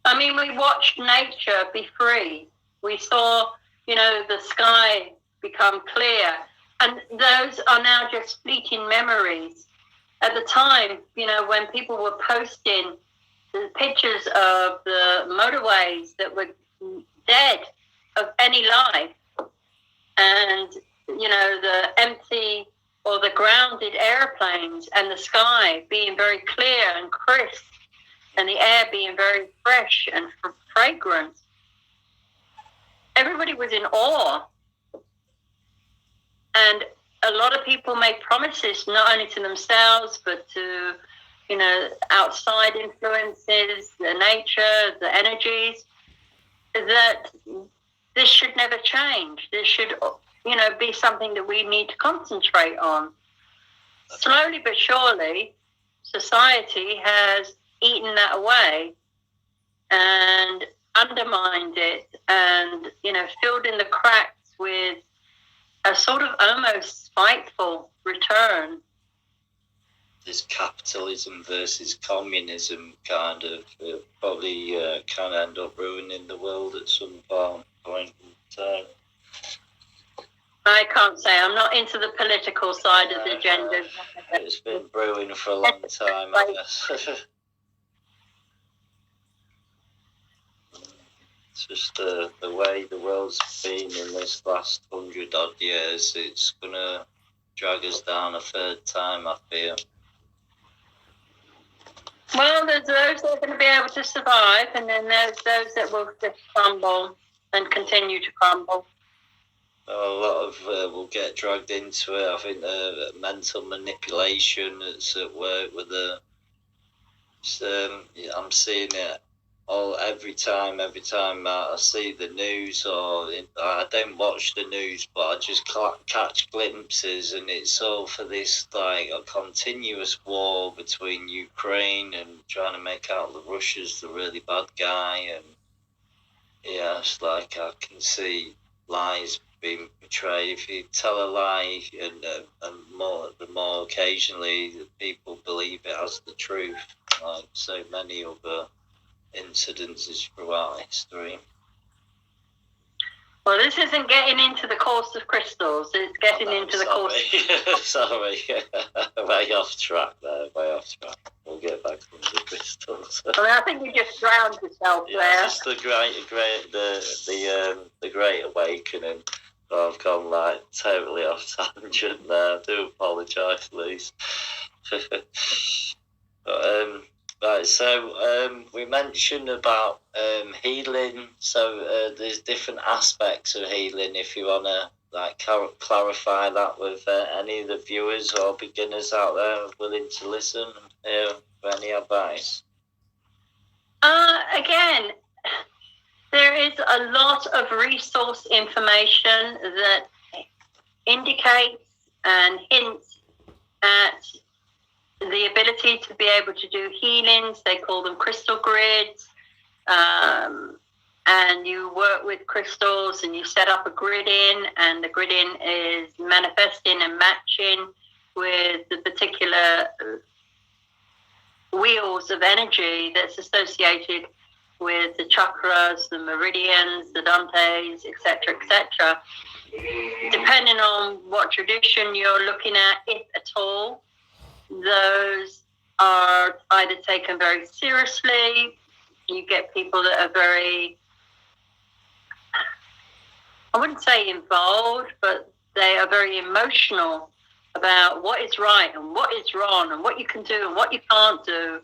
I mean, we watched nature be free. We saw, the sky become clear, and those are now just fleeting memories. At the time, when people were posting the pictures of the motorways that were dead of any life, and, the empty or the grounded airplanes, and the sky being very clear and crisp, and the air being very fresh and fragrant, everybody was in awe. And a lot of people made promises not only to themselves, but to, outside influences, the nature, the energies, that this should never change. This should, be something that we need to concentrate on. slowly but surely, society has eaten that away and undermined it, and filled in the cracks with a sort of almost spiteful return. This capitalism versus communism kind of probably kind of end up ruining the world at some point in time. I can't say. I'm not into the political side of the agenda. It's been brewing for a long time, I guess. It's just the way the world's been in this last 100-odd years. It's going to drag us down a third time, I feel. Well, there's those that are going to be able to survive, and then there's those that will just crumble and continue to crumble. A lot of will get dragged into it. I think the mental manipulation that's at work with I'm seeing it every time I see the news, or I don't watch the news, but I just catch glimpses, and it's all for this like a continuous war between Ukraine and trying to make out that Russia's the really bad guy, and it's like I can see lies being portrayed. If you tell a lie, and the more occasionally people believe it as the truth, like so many other incidences throughout history. Well, this isn't getting into the course of crystals. It's getting into the course. Sorry, way off track there. Way off track. We'll get back into the crystals. I think you just drowned yourself there. It's the Great Awakening. I've gone like totally off tangent there. I do apologise, Lise. Right, so we mentioned about healing. So there's different aspects of healing. If you want to clarify that with any of the viewers or beginners out there willing to listen for any advice. Again, there is a lot of resource information that indicates and hints at the ability to be able to do healings. They call them crystal grids. And you work with crystals and you set up a grid in, and the grid in is manifesting and matching with the particular wheels of energy that's associated with the chakras, the meridians, the dantes, etc., etc. Depending on what tradition you're looking at, if at all, those are either taken very seriously. You get people that are very, I wouldn't say involved, but they are very emotional about what is right and what is wrong and what you can do and what you can't do.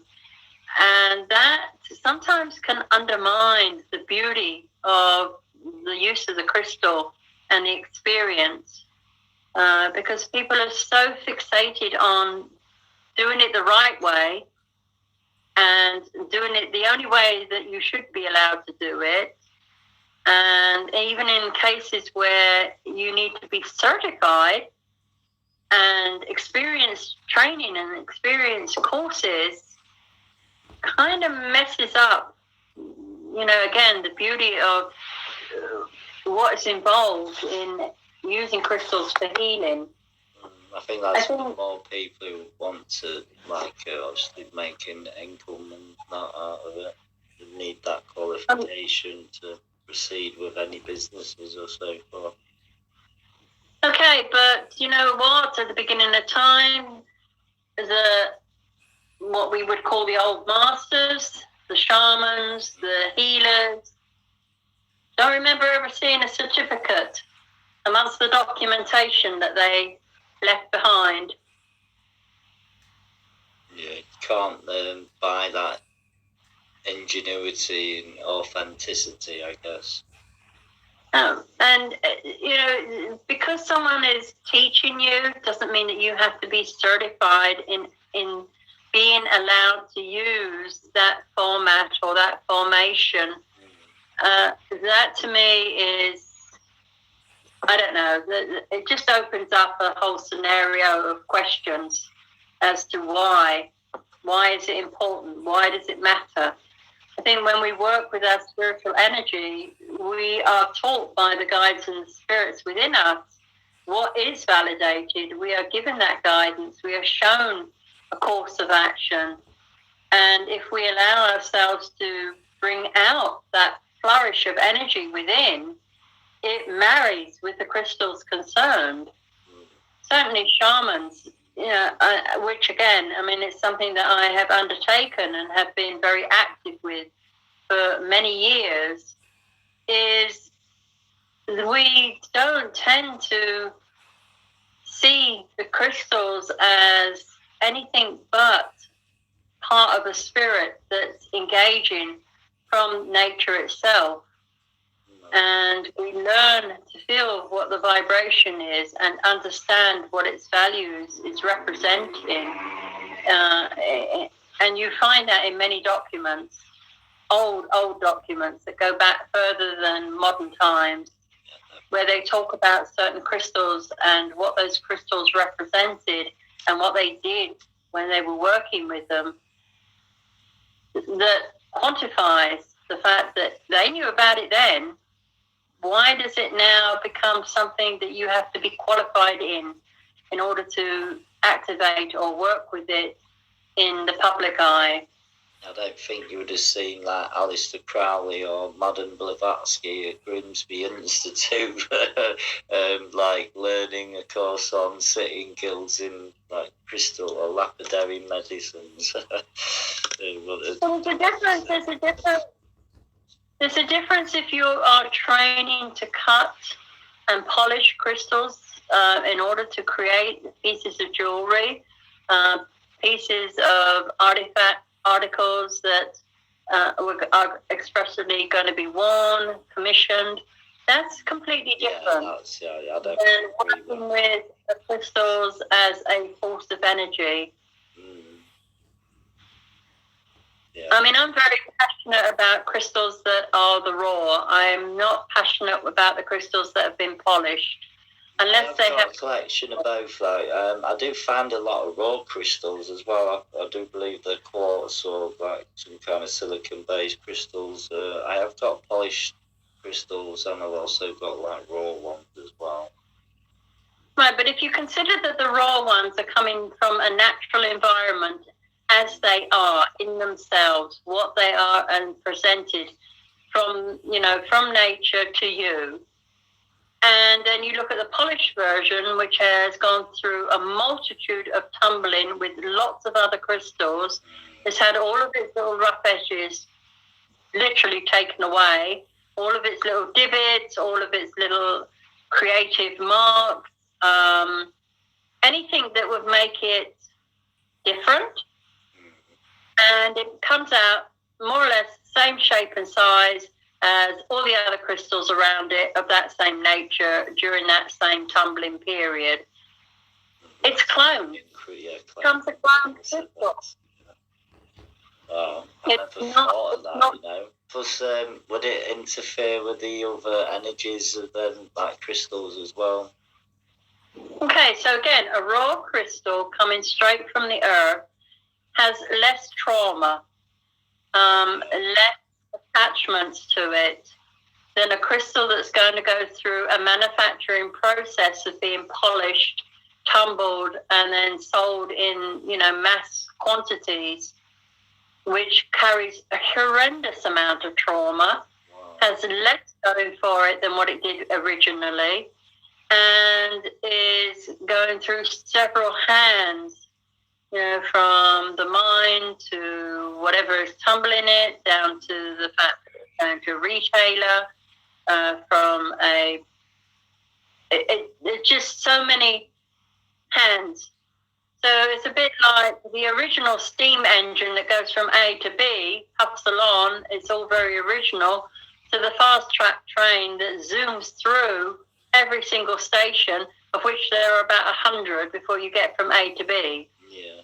And that sometimes can undermine the beauty of the use of the crystal and the experience, because people are so fixated on doing it the right way and doing it the only way that you should be allowed to do it. And even in cases where you need to be certified and experience training and experience courses, kind of messes up, again, the beauty of what is involved in using crystals for healing. I think that's more people who want to, obviously make an income and that out of it. They need that qualification to proceed with any businesses or so forth. Okay, but you know what? At the beginning of time, what we would call the old masters, the shamans, the healers, don't remember ever seeing a certificate amongst the documentation that they left behind. Yeah, you can't buy that ingenuity and authenticity, I guess. And because someone is teaching you doesn't mean that you have to be certified in being allowed to use that format or that formation. That to me is, I don't know, it just opens up a whole scenario of questions. as to why. Why is it important? Why does it matter? I think when we work with our spiritual energy, we are taught by the guides and the spirits within us what is validated. We are given that guidance. We are shown a course of action. And if we allow ourselves to bring out that flourish of energy within, it marries with the crystals concerned. Certainly shamans, which again, I mean, it's something that I have undertaken and have been very active with for many years, is we don't tend to see the crystals as anything but part of a spirit that's engaging from nature itself. And we learn to feel what the vibration is and understand what its values is representing. And you find that in many documents, old documents that go back further than modern times, where they talk about certain crystals and what those crystals represented and what they did when they were working with them, that quantifies the fact that they knew about it then. Why does it now become something that you have to be qualified in order to activate or work with it in the public eye? I don't think you would have seen like Aleister Crowley or Madame Blavatsky at Grimsby Institute like learning a course on sitting guilds in like crystal or lapidary medicines. There's a difference if you are training to cut and polish crystals in order to create pieces of jewelry, pieces of articles that are expressly going to be worn, commissioned. That's completely different. I don't than working with the crystals as a force of energy. Yeah. I mean, I'm very passionate about crystals that are the raw. I'm not passionate about the crystals that have been polished. Unless they have a collection of both. Like, I do find a lot of raw crystals as well. I do believe they're quartz or like some kind of silicon-based crystals. I have got polished crystals, and I've also got like raw ones as well. Right, but if you consider that the raw ones are coming from a natural environment as they are in themselves, what they are and presented from nature to you. And then you look at the polished version, which has gone through a multitude of tumbling with lots of other crystals. It's had all of its little rough edges literally taken away, all of its little divots, all of its little creative marks, anything that would make it different. And it comes out more or less same shape and size as all the other crystals around it of that same nature during that same tumbling period. It's cloned. It becomes a cloned crystal. Oh, I never thought of that. Plus, would it interfere with the other energies of them, like crystals as well? Okay, so again, a raw crystal coming straight from the earth has less trauma, less attachments to it than a crystal that's going to go through a manufacturing process of being polished, tumbled, and then sold in, mass quantities, which carries a horrendous amount of trauma, has less going for it than what it did originally, and is going through several hands, from the mine to whatever is tumbling it, down to the fact that it's going to a retailer, it's just so many hands. So it's a bit like the original steam engine that goes from A to B, puffs along, it's all very original, to the fast track train that zooms through every single station, of which there are about 100 before you get from A to B. Yeah.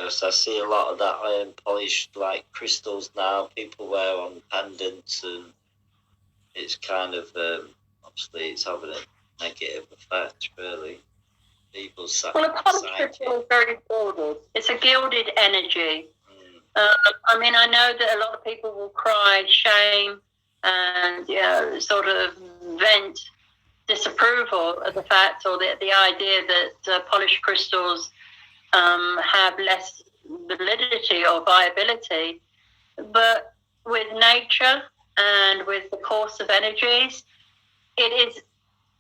So I see a lot of that iron polished like crystals now people wear on pendants, and it's kind of obviously it's having a negative effect really. people's Well, a polished crystal is very gilded. It's a gilded energy. I mean, I know that a lot of people will cry shame and, you know, sort of vent disapproval of the fact or the idea that polished crystals have less validity or viability. But with nature and with the course of energies, it is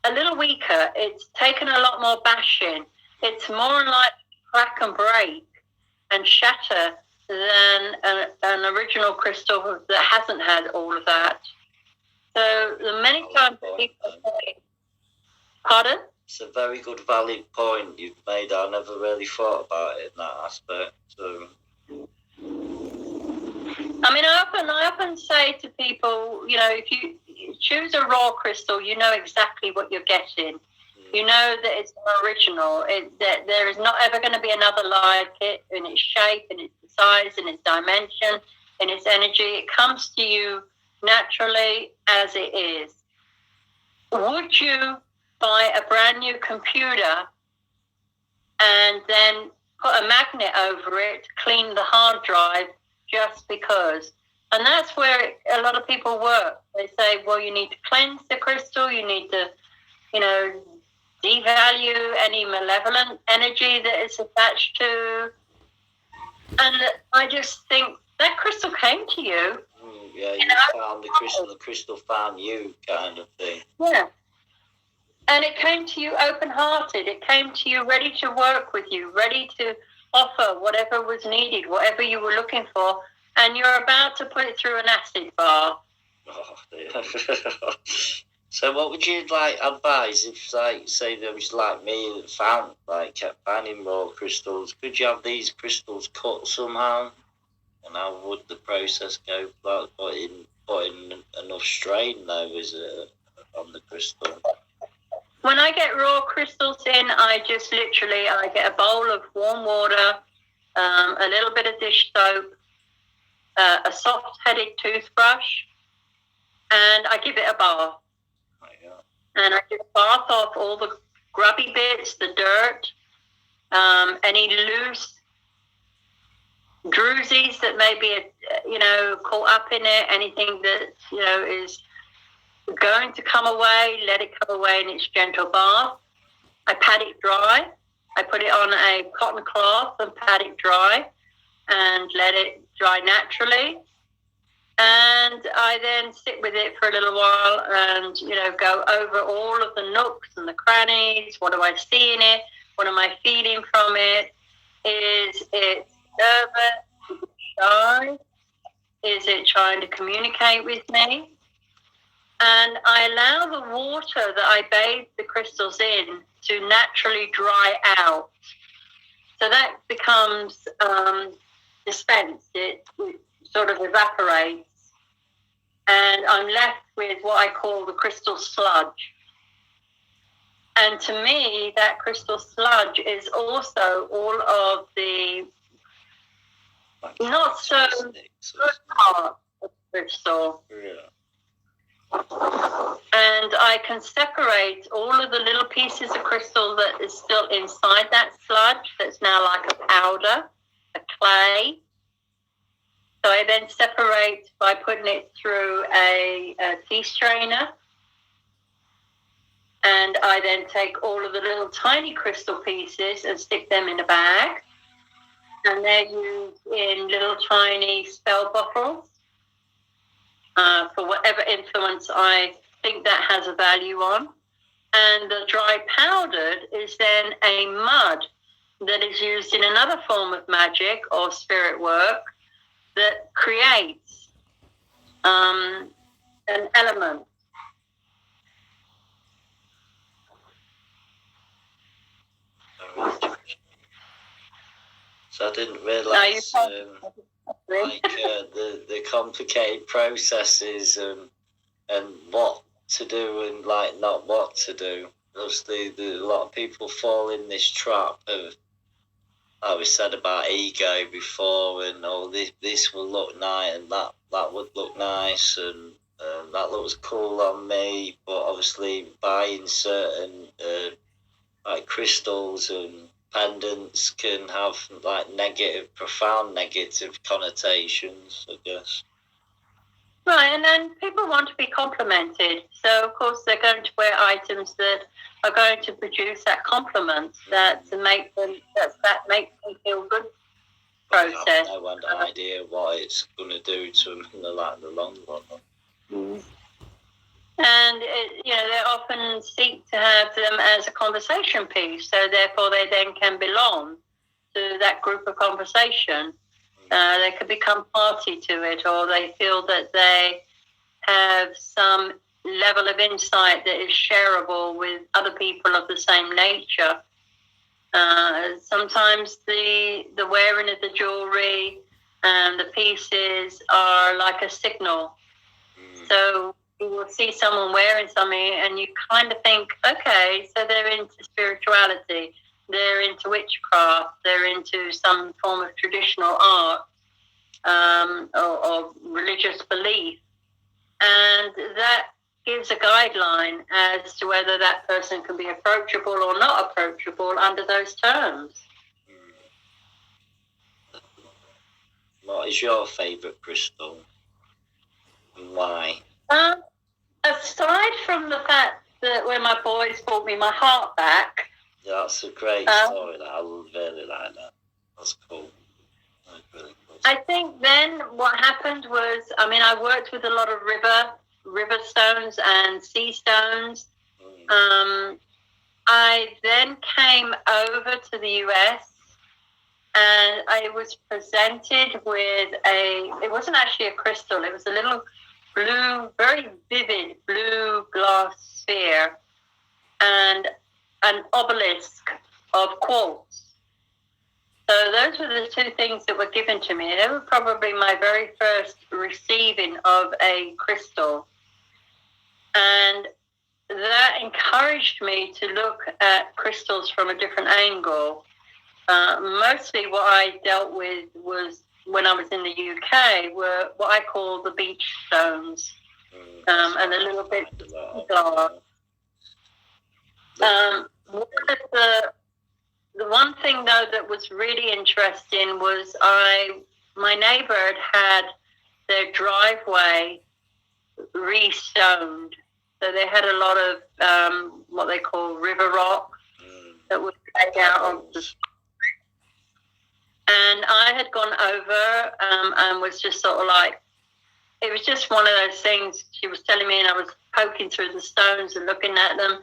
a little weaker. It's taken a lot more bashing. It's more like crack and break and shatter than an original crystal that hasn't had all of that. So the many times people say, pardon? It's a very good, valid point you've made. I never really thought about it in that aspect. So, I mean, I often say to people, you know, if you choose a raw crystal, you know exactly what you're getting. You know that it's original, that there is not ever going to be another like it in its shape, in its size, in its dimension, in its energy. It comes to you naturally as it is. Would you buy a brand new computer and then put a magnet over it, clean the hard drive just because? And that's where a lot of people work. They say, well, you need to cleanse the crystal, you need to, you know, devalue any malevolent energy that it's attached to. And I just think that crystal came to you. Yeah, you found the crystal found you, kind of thing. Yeah. And it came to you open-hearted. It came to you ready to work with you, ready to offer whatever was needed, whatever you were looking for. And you're about to put it through an acid bar. Oh, dear. So what would you like advise if, like, say there was like me that kept finding raw crystals? Could you have these crystals cut somehow? And how would the process go? Like putting enough strain though, is it, on the crystal? When I get raw crystals in, I get a bowl of warm water, a little bit of dish soap, a soft-headed toothbrush, and I give it a bath. And I just bath off all the grubby bits, the dirt, any loose drusies that may be, you know, caught up in it, anything that, you know, is going to come away, let it come away in its gentle bath. I pat it dry. I put it on a cotton cloth and pat it dry and let it dry naturally. And I then sit with it for a little while and, you know, go over all of the nooks and the crannies. What do I see in it? What am I feeling from it? Is it nervous? Is it shy? Is it trying to communicate with me? And I allow the water that I bathe the crystals in to naturally dry out. So that becomes dispensed. It sort of evaporates. And I'm left with what I call the crystal sludge. And to me, that crystal sludge is also all of the not so good parts of the crystal. Yeah. And I can separate all of the little pieces of crystal that is still inside that sludge, that's now like a powder, a clay. So I then separate by putting it through a tea strainer. And I then take all of the little tiny crystal pieces and stick them in a bag. And they're used in little tiny spell bottles for whatever influence I think that has a value on. And the dry powdered is then a mud that is used in another form of magic or spirit work that creates an element. So I didn't realise the complicated processes and what to do and like not what to do. Obviously, a lot of people fall in this trap of, like we said about ego before, and this will look nice and that would look nice and that looks cool on me, but obviously buying certain like crystals and pendants can have like profound negative connotations, I guess. Right, and then people want to be complimented. So, of course, they're going to wear items that are going to produce that compliment, that makes them feel good. Process. I have no idea what it's going to do to them in the long run. And they often seek to have them as a conversation piece, so therefore they then can belong to that group of conversation. They could become party to it, or they feel that they have some level of insight that is shareable with other people of the same nature. Sometimes the wearing of the jewelry and the pieces are like a signal. So you will see someone wearing something and you kind of think, okay, so they're into spirituality, they're into witchcraft, they're into some form of traditional art or religious belief. And that gives a guideline as to whether that person can be approachable or not approachable under those terms. What is your favourite crystal and why? Aside from the fact that when my boys brought me my heart back. Yeah, that's a great story. I really like that. That's cool. That's really cool. I think then what happened was, I worked with a lot of river stones and sea stones. I then came over to the US and I was presented with it wasn't actually a crystal, it was a little blue, very vivid blue glass sphere and an obelisk of quartz. So those were the two things that were given to me. They were probably my very first receiving of a crystal. And that encouraged me to look at crystals from a different angle. Mostly what I dealt with was, when I was in the UK, were what I call the beach stones, and a little bit of glass. The one thing, though, that was really interesting was my neighbour had their driveway re-stoned. So they had a lot of what they call river rock that was laid out on the street. And I had gone over and was just sort of like, it was just one of those things. She was telling me, and I was poking through the stones and looking at them.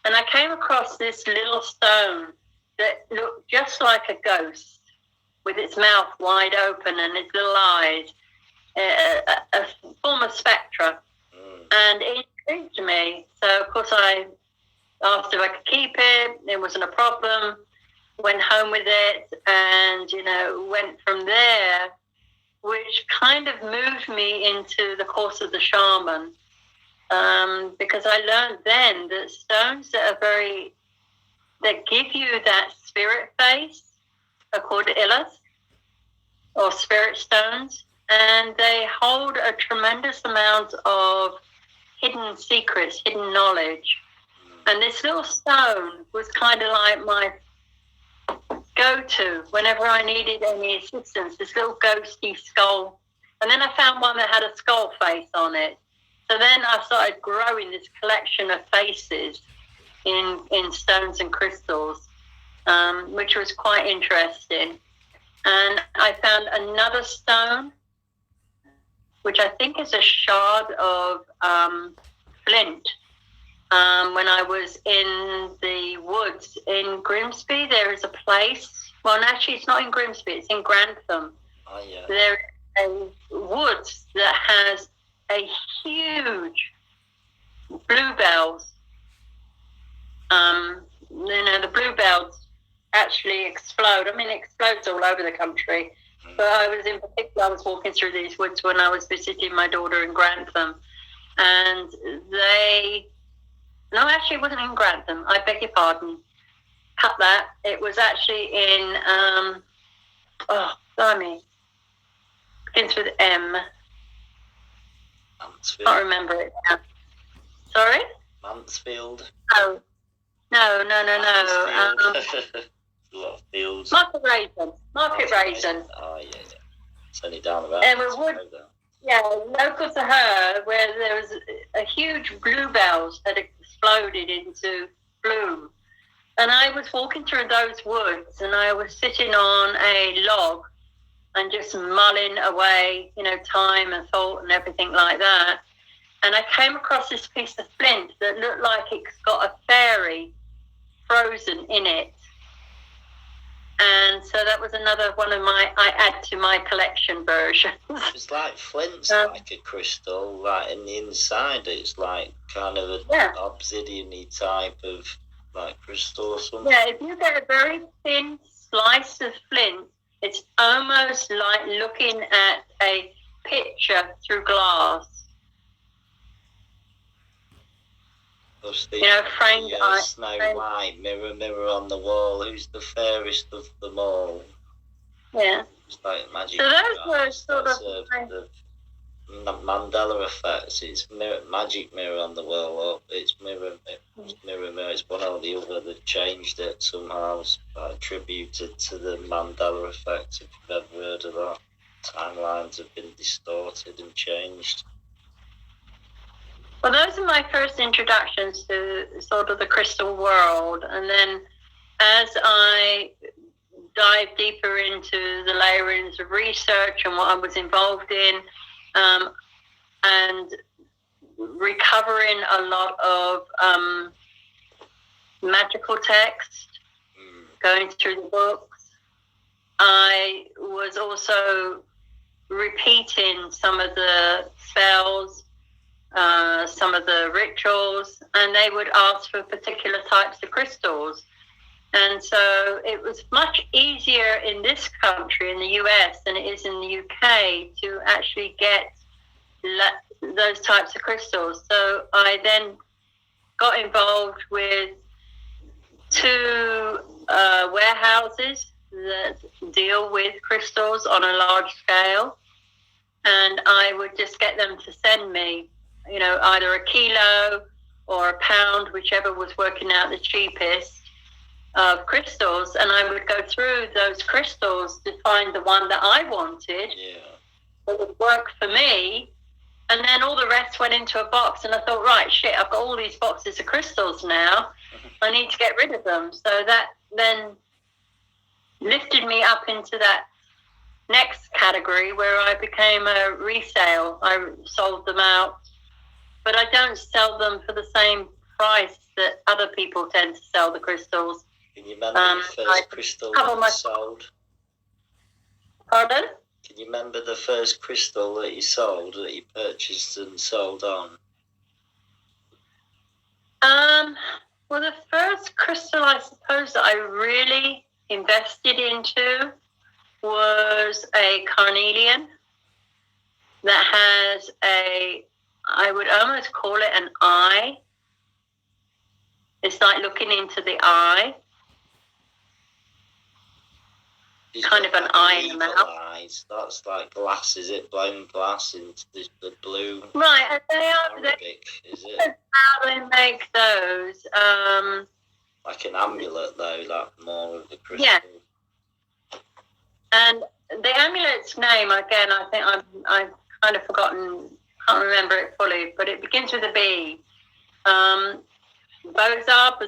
And I came across this little stone that looked just like a ghost, with its mouth wide open and its little eyes, a form of spectra. And it intrigued me. So, of course, I asked if I could keep it. It wasn't a problem. Went home with it and, went from there, which kind of moved me into the course of the shaman. Because I learned then that stones that give you that spirit face are called illas, or spirit stones, and they hold a tremendous amount of hidden secrets, hidden knowledge. And this little stone was kind of like my go-to whenever I needed any assistance, this little ghosty skull. And then I found one that had a skull face on it. So then I started growing this collection of faces in stones and crystals, which was quite interesting. And I found another stone, which I think is a shard of flint. When I was in the woods in Grimsby, there is a place. Well, actually, it's not in Grimsby. It's in Grantham. Oh, yeah. There is a woods that has a huge bluebells. The bluebells actually explode. It explodes all over the country. But I was walking through these woods when I was visiting my daughter in Grantham, and no, actually, it wasn't in Grantham. I beg your pardon. Cut that. It was actually in, blimey. Begins with M. Mansfield. Can't remember it now. Sorry? Mansfield. Oh. No. A lot of fields. Market raisin. Oh, yeah. It's only down about. And we would, local to her, where there was a huge bluebells that exploded into bloom. And I was walking through those woods, and I was sitting on a log and just mulling away, time and thought and everything like that. And I came across this piece of flint that looked like it's got a fairy frozen in it. And so that was another one of I add to my collection versions. It's like flint's like a crystal, like in the inside it's like kind of an obsidian-y type of like crystal or something. Yeah, if you get a very thin slice of flint, it's almost like looking at a picture through glass. Framed Snow White, mirror on the wall, who's the fairest of them all? Yeah. It's like magic. So those were sort of the Mandela effects. It's magic mirror on the wall, or it's mirror. It's one or the other that changed it somehow. It's attributed to the Mandela effect, if you've ever heard of that. Timelines have been distorted and changed. Well, those are my first introductions to sort of the crystal world. And then as I dive deeper into the layerings of research and what I was involved in, and recovering a lot of magical text, going through the books, I was also repeating some of the spells, some of the rituals, and they would ask for particular types of crystals. And so it was much easier in this country, in the US, than it is in the UK to actually get those types of crystals. So I then got involved with 2 warehouses that deal with crystals on a large scale. And I would just get them to send me, either a kilo or a pound, whichever was working out the cheapest, of crystals. And I would go through those crystals to find the one that I wanted that would work for me. And then all the rest went into a box. And I thought, right, shit, I've got all these boxes of crystals now. I need to get rid of them. So that then lifted me up into that next category where I became a resale. I sold them out. But I don't sell them for the same price that other people tend to sell the crystals. Can you remember the first crystal that you sold? Pardon? Can you remember the first crystal that you sold, that you purchased and sold on? Well, the first crystal I suppose that I really invested into was a carnelian that has I would almost call it an eye. It's like looking into the eye. Kind of an eye in the mouth. Eyes. That's like glass, is it? Blown glass into the blue. Right, and they are. Arabic, is it? How they make those? Like an amulet, though, like more of the crystal. Yeah. And the amulet's name, again, I think I've kind of forgotten. Can't remember it fully, but it begins with a B. Bazaar.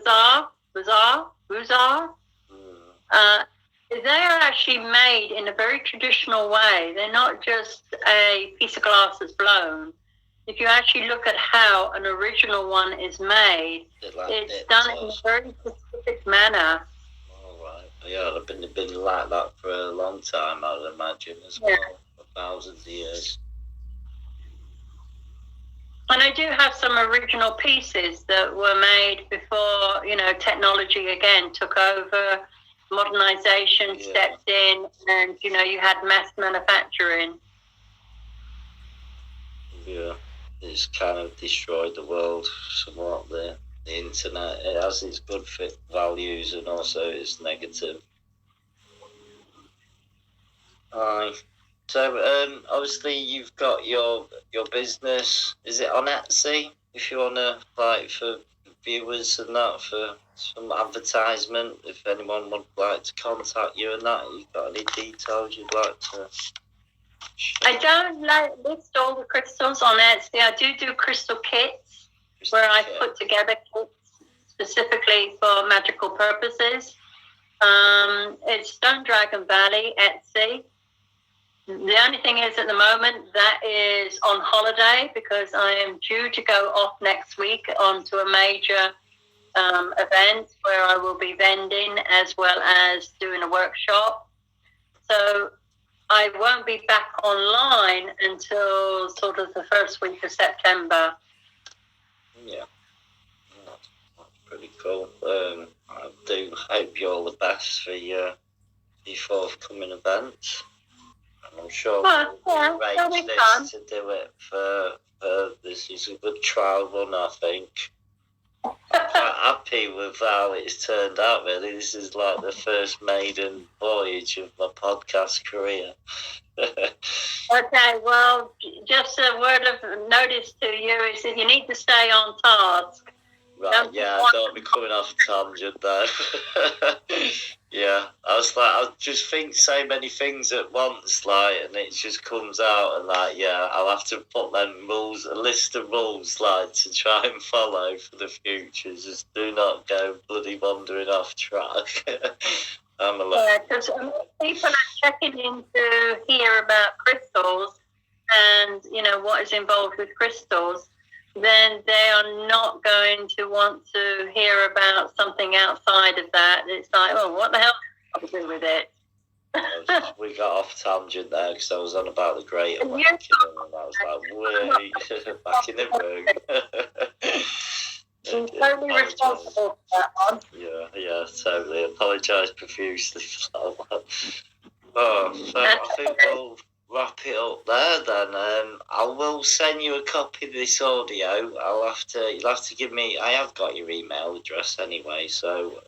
They are actually made in a very traditional way. They're not just a piece of glass that's blown. If you actually look at how an original one is made, it's done in a very specific manner. All right. Yeah, it's been like that for a long time, I would imagine, as well, for thousands of years. And I do have some original pieces that were made before, technology again took over. Modernization stepped in, and you had mass manufacturing. Yeah, it's kind of destroyed the world somewhat. The internet, it has its good values and also its negative. Aye. So obviously you've got your business. Is it on Etsy? If you wanna, like, for viewers and that, for some advertisement if anyone would like to contact you and that? You got any details you'd like to share? I don't list all the crystals on Etsy. I do crystal kits where I put together kits specifically for magical purposes. It's Stone Dragon Valley, Etsy. The only thing is, at the moment, that is on holiday because I am due to go off next week onto a major event where I will be vending as well as doing a workshop. So I won't be back online until sort of the first week of September. Yeah, that's pretty cool. I do hope you all the best for your forthcoming events. I'm sure we'll arrange this to do it for this is a good trial run, I think. I'm quite happy with how it's turned out, really. This is like the first maiden voyage of my podcast career. Okay, well, just a word of notice to you is that you need to stay on task. Right, yeah, I don't be coming off a tangent there. Yeah, I just think so many things at once, like, and it just comes out, and like, yeah, I'll have to put them rules, a list of rules, like, to try and follow for the future. Just do not go bloody wandering off track. I'm alone. Yeah, because people are checking in to hear about crystals and, you know, what is involved with crystals, then they are not going to want to hear about something outside of that. It's like, oh, what the hell have to do with it? We got off tangent there because I was on about the Great Awakening, and I was like, wait, back in the room. Totally responsible for that one. Yeah, totally. Apologise profusely for that one. Oh, so I think we'll wrap it up there then. I will send you a copy of this audio. You'll have to give me. I have got your email address anyway, so.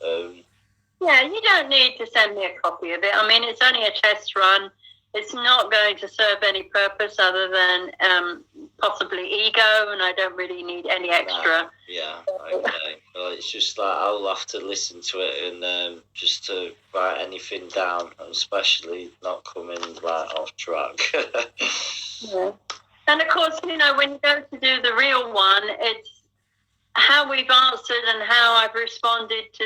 Yeah, you don't need to send me a copy of it. I mean, it's only a test run. It's not going to serve any purpose other than possibly ego, and I don't really need any extra. Yeah, okay. Well, it's just like I'll have to listen to it and just to write anything down, and especially not coming right off track. Yeah. And of course, you know, when you go to do the real one, it's how we've answered and how I've responded to,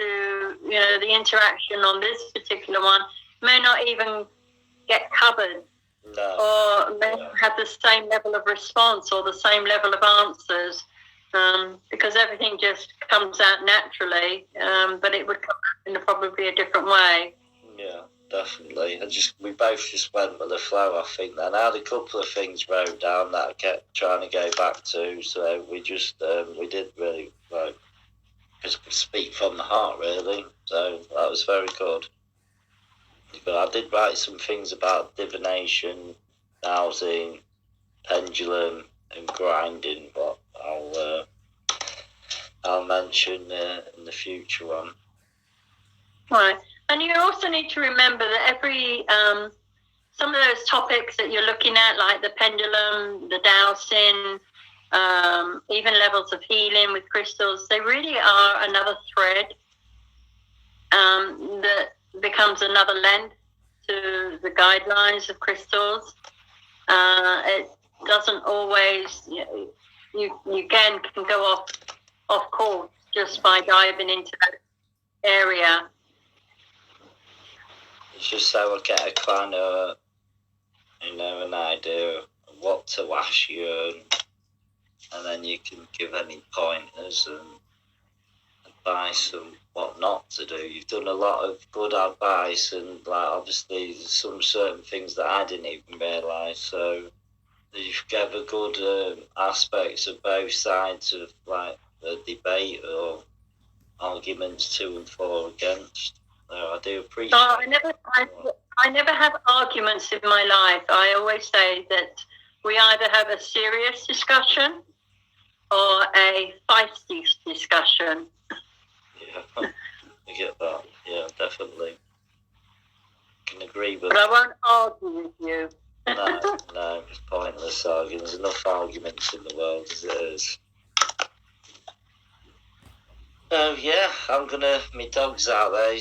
you know, the interaction on this particular one may not even get covered, or may not have the same level of response or the same level of answers, because everything just comes out naturally, but it would come out in probably a different way. Yeah, definitely. We both just went with the flow, I think. Then I had a couple of things wrote down that I kept trying to go back to, so we just we did really just speak from the heart, really. So that was very good. But I did write some things about divination, dowsing, pendulum, and grinding, but I'll mention in the future one. Right, and you also need to remember that every some of those topics that you're looking at, like the pendulum, the dowsing, even levels of healing with crystals, they really are another thread that becomes another lens to the guidelines of crystals. It doesn't always, you again can go off course just by diving into that area. It's just so I get a kind of, an idea of what to ask you, and then you can give any pointers and advice and what not to do. You've done a lot of good advice, and obviously some certain things that I didn't even realise. So you've given good aspects of both sides of the debate or arguments to and for against. So I do appreciate. I never have arguments in my life. I always say that we either have a serious discussion or a feisty discussion. Yeah, I get that. Yeah, definitely. Can agree with. But I won't argue with you. No, it's pointless arguing. There's enough arguments in the world as it is. So yeah, my dog's out there.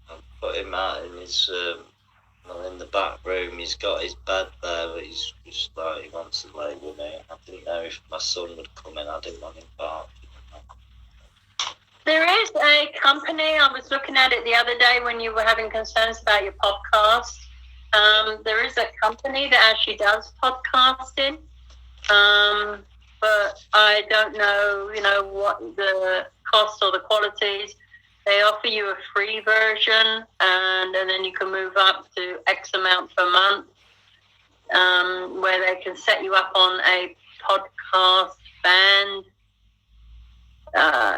I'll put him out in his, in the back room. He's got his bed there, but he's just like, he wants to lay with me. I didn't know if my son would come in. I didn't want him barking. There is a company, I was looking at it the other day when you were having concerns about your podcast. There is a company that actually does podcasting, but I don't know, what the cost or the qualities. They offer you a free version, and then you can move up to X amount per month, where they can set you up on a podcast band,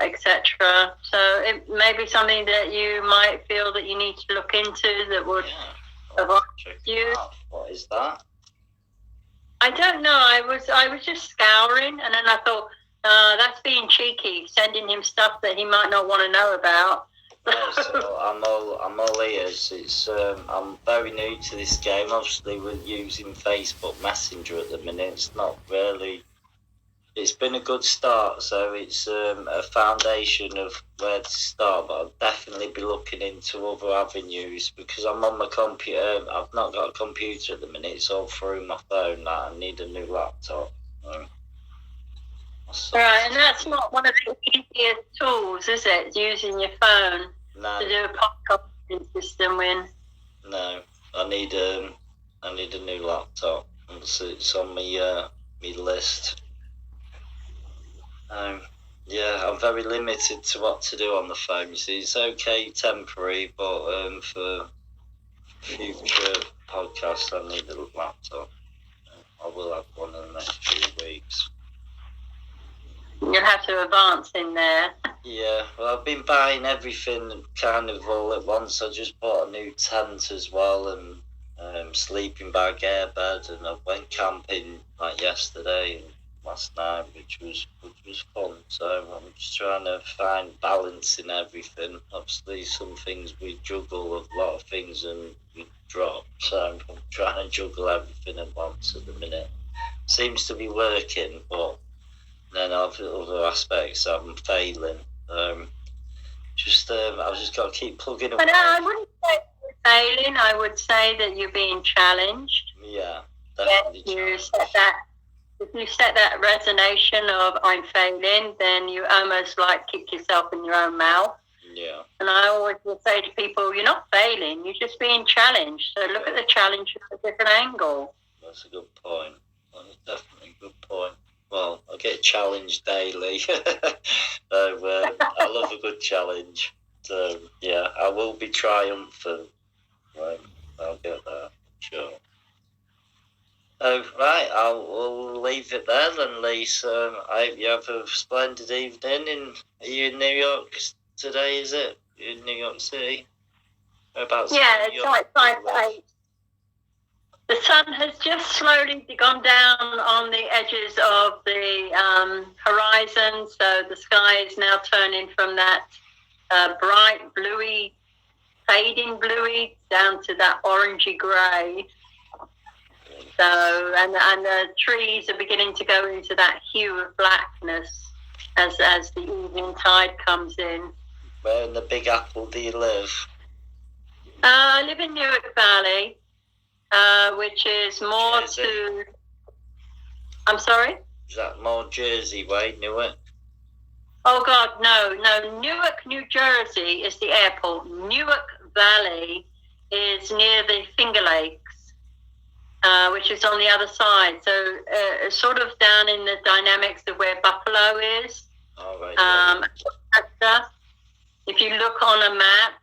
etc. So it may be something that you might feel that you need to look into that would advance you. What is that? I don't know. I was just scouring, and then I thought, that's being cheeky, sending him stuff that he might not want to know about. Yeah, so I'm all ears. I'm very new to this game. Obviously, we're using Facebook Messenger at the minute. It's not really. It's been a good start, so it's a foundation of where to start. But I'll definitely be looking into other avenues because I'm on my computer. I've not got a computer at the minute. It's all through my phone. I need a new laptop. Right, and that's not one of the easiest tools, is it? Using your phone to do a podcasting system with. No, I need a new laptop. It's on my list. Yeah, I'm very limited to what to do on the phone. You see, it's okay temporary, but for future podcasts, I need a laptop. I will have one in the next few weeks. You'll have to advance in there. Yeah, well, I've been buying everything kind of all at once. I just bought a new tent as well, and sleeping bag, airbed, and I went camping like yesterday and last night, which was fun. So I'm just trying to find balance in everything. Obviously, some things we juggle, a lot of things, and we drop. So I'm trying to juggle everything at once at the minute. Seems to be working, but then other aspects I'm failing. I've just got to keep plugging away. But I wouldn't say you're failing. I would say that you're being challenged. Yeah, definitely. If you set that resonation of I'm failing, then you almost like kick yourself in your own mouth. Yeah. And I always will say to people, you're not failing, you're just being challenged. So look at the challenge from a different angle. That's a good point. That's definitely a good point. Well, I get challenged daily. So, I love a good challenge. So, yeah, I will be triumphant. I'll get there, sure. Oh, right, we'll leave it there then, Lise. I hope you have a splendid evening. Are you in New York today, is it? You're in New York City? Yeah, it's like 5 to 8. The sun has just slowly gone down on the edges of the horizon, so the sky is now turning from that bright bluey, fading bluey, down to that orangey grey. So, and the trees are beginning to go into that hue of blackness as the evening tide comes in. Where in the Big Apple do you live? I live in Newark Valley, which is more Jersey. to... I'm sorry? Is that more Jersey way, Newark? Oh, God, no. Newark, New Jersey is the airport. Newark Valley is near the Finger Lakes. Which is on the other side. So sort of down in the dynamics of where Buffalo is. Oh, right. Yeah. If you look on a map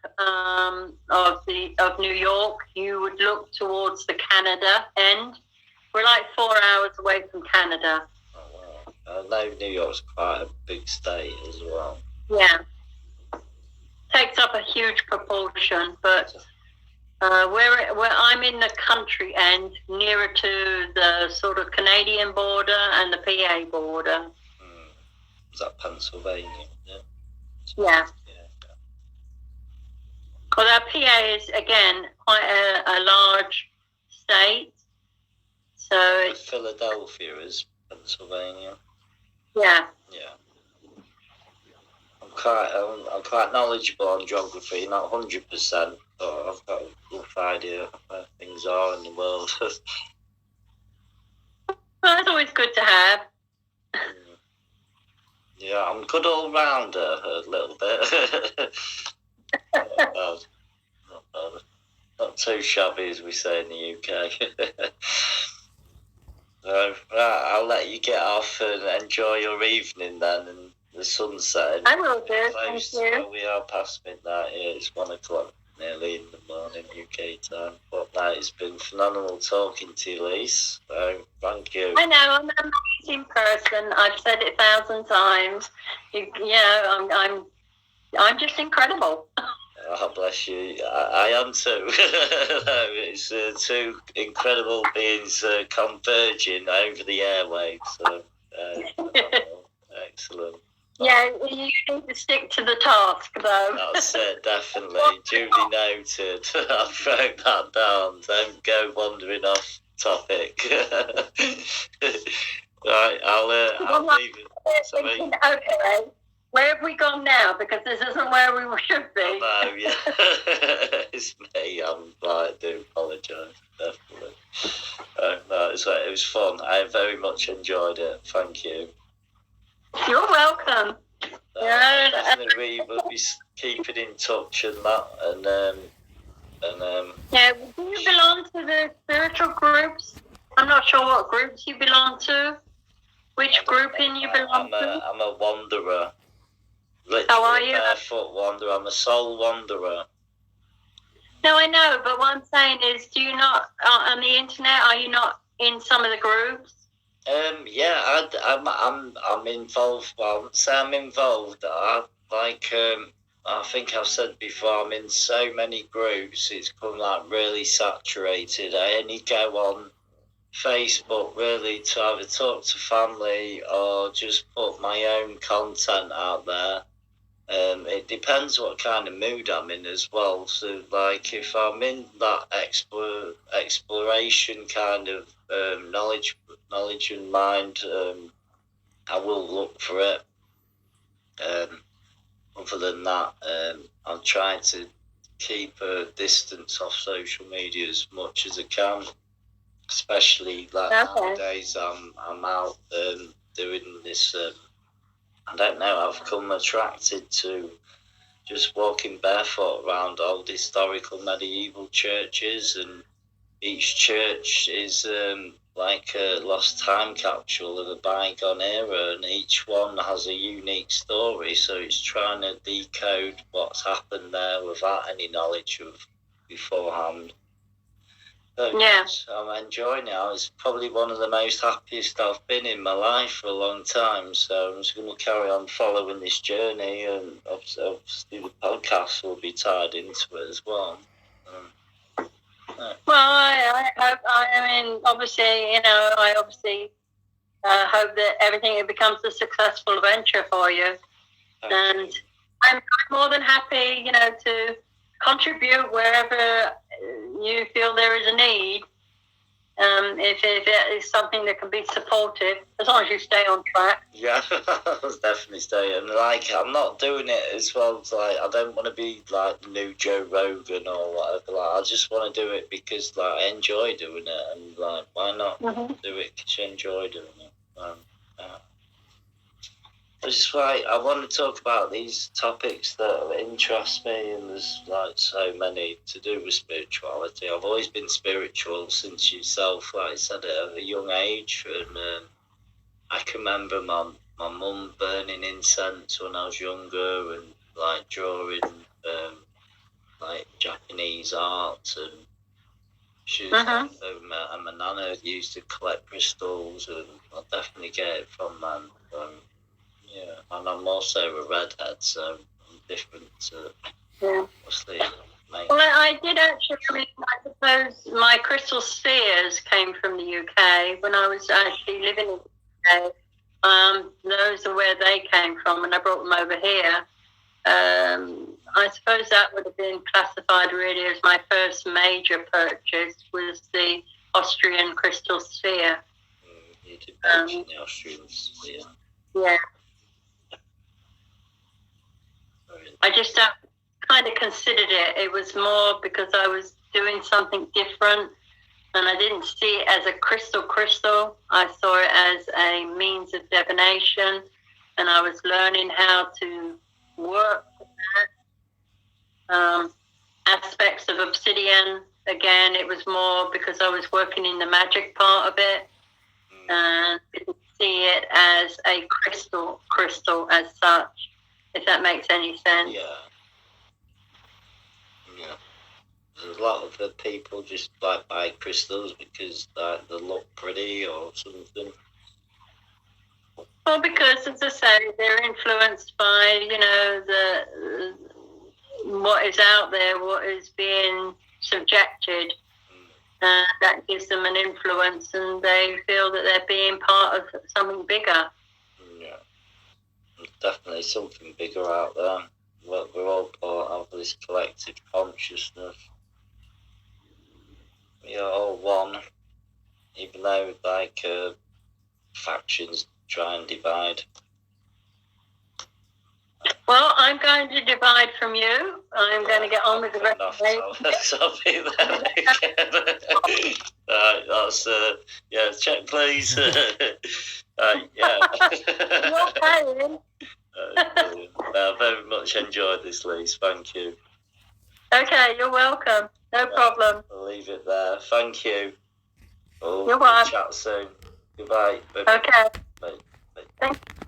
of New York, you would look towards the Canada end. We're like 4 hours away from Canada. Oh, wow. I know New York's quite a big state as well. Yeah. Takes up a huge proportion, but... where I'm in the country end, nearer to the sort of Canadian border and the PA border. Is that Pennsylvania? Yeah. Well, PA is, again, quite a large state. So it's... Philadelphia is Pennsylvania. Yeah. Yeah. I'm quite knowledgeable on geography, not 100%, but I've got a rough idea of where things are in the world. Well, that's always good to have. Yeah, I'm good all rounder a little bit. Not bad. Not bad. Not too shabby, as we say in the UK. So, right, I'll let you get off and enjoy your evening then, and the sun's setting. I will do. Close Thank you. to where we are past midnight here. It's 1 o'clock nearly in the morning UK time. But it's been phenomenal talking to you, Lise. So thank you. I know, I'm an amazing person. I've said it 1,000 times. I'm just incredible. Oh, bless you. I am too. It's two incredible beings converging over the airwaves. So, excellent. Yeah, you need to stick to the task, though. That's it, definitely. Duly noted. I've wrote that down. Don't go wandering off topic. Right, I'll leave it. Sorry. Okay, where have we gone now? Because this isn't where we should be. Oh, no, yeah. It's me. I do apologise, definitely. No, it was fun. I very much enjoyed it. Thank you. You're welcome. Definitely, we will be keeping in touch and that, Yeah, do you belong to the spiritual groups? I'm not sure what groups you belong to. Which grouping you belong to? I'm a wanderer. Literally, How are you? Barefoot wanderer. I'm a soul wanderer. No, I know, but what I'm saying is, do you not on the internet? Are you not in some of the groups? Yeah, I'm involved. Well, I wouldn't say I'm involved. I think I've said before, I'm in so many groups. It's become really saturated. I only go on Facebook really to either talk to family or just put my own content out there. It depends what kind of mood I'm in as well. So, if I'm in that exploration kind of knowledge and mind, I will look for it. Other than that, I'm trying to keep a distance off social media as much as I can. Especially nowadays, I'm out doing this. I don't know. I've become attracted to just walking barefoot around old historical medieval churches, and each church is like a lost time capsule of a bygone era, and each one has a unique story. So it's trying to decode what's happened there without any knowledge of beforehand. Yeah. I'm enjoying it. It's probably one of the most happiest I've been in my life for a long time. So I'm just going to carry on following this journey, and obviously the podcast will be tied into it as well. Well, I hope. I mean, obviously, I hope that everything becomes a successful venture for you. And I'm more than happy, to contribute wherever you feel there is a need. If it is something that can be supportive, as long as you stay on track. Yeah, I'll definitely stay. And I'm not doing it as well. I don't want to be like the new Joe Rogan or whatever. I just want to do it because I enjoy doing it, and why not do it because you enjoy doing it. It's just I want to talk about these topics that interest me, and there's so many to do with spirituality. I've always been spiritual since yourself, like I said, at a young age, and I can remember my mum burning incense when I was younger, and drawing Japanese art, and she was and my nana used to collect crystals, and I'll definitely get it from them. Yeah, and I'm also a redhead, so I'm different to obviously. Well, I did actually. I suppose my crystal spheres came from the UK when I was actually living in the UK. Those are where they came from, and I brought them over here. I suppose that would have been classified really as my first major purchase was the Austrian crystal sphere. You did mention the Austrian sphere. Yeah. I just don't kind of considered it. It was more because I was doing something different, and I didn't see it as a crystal. I saw it as a means of divination, and I was learning how to work with that. Aspects of obsidian. Again, it was more because I was working in the magic part of it, and didn't see it as a crystal as such, if that makes any sense. Yeah. There's a lot of the people just like buy crystals because they look pretty or something. Well, because, as I say, they're influenced by, what is out there, what is being subjected. That gives them an influence, and they feel that they're being part of something bigger. Yeah, there's definitely something bigger out there. We're all part of this collective consciousness. We are all one, even though factions try and divide. Well, I'm going to divide from you. I'm going to get on with the rest of the I'll be there again. That's check please. Yeah. You're paying. I very much enjoyed this, Lise. Thank you. Okay, you're welcome. No problem. I'll leave it there. Thank you. You're welcome. We'll chat soon. Goodbye. Okay. Bye. Thank you.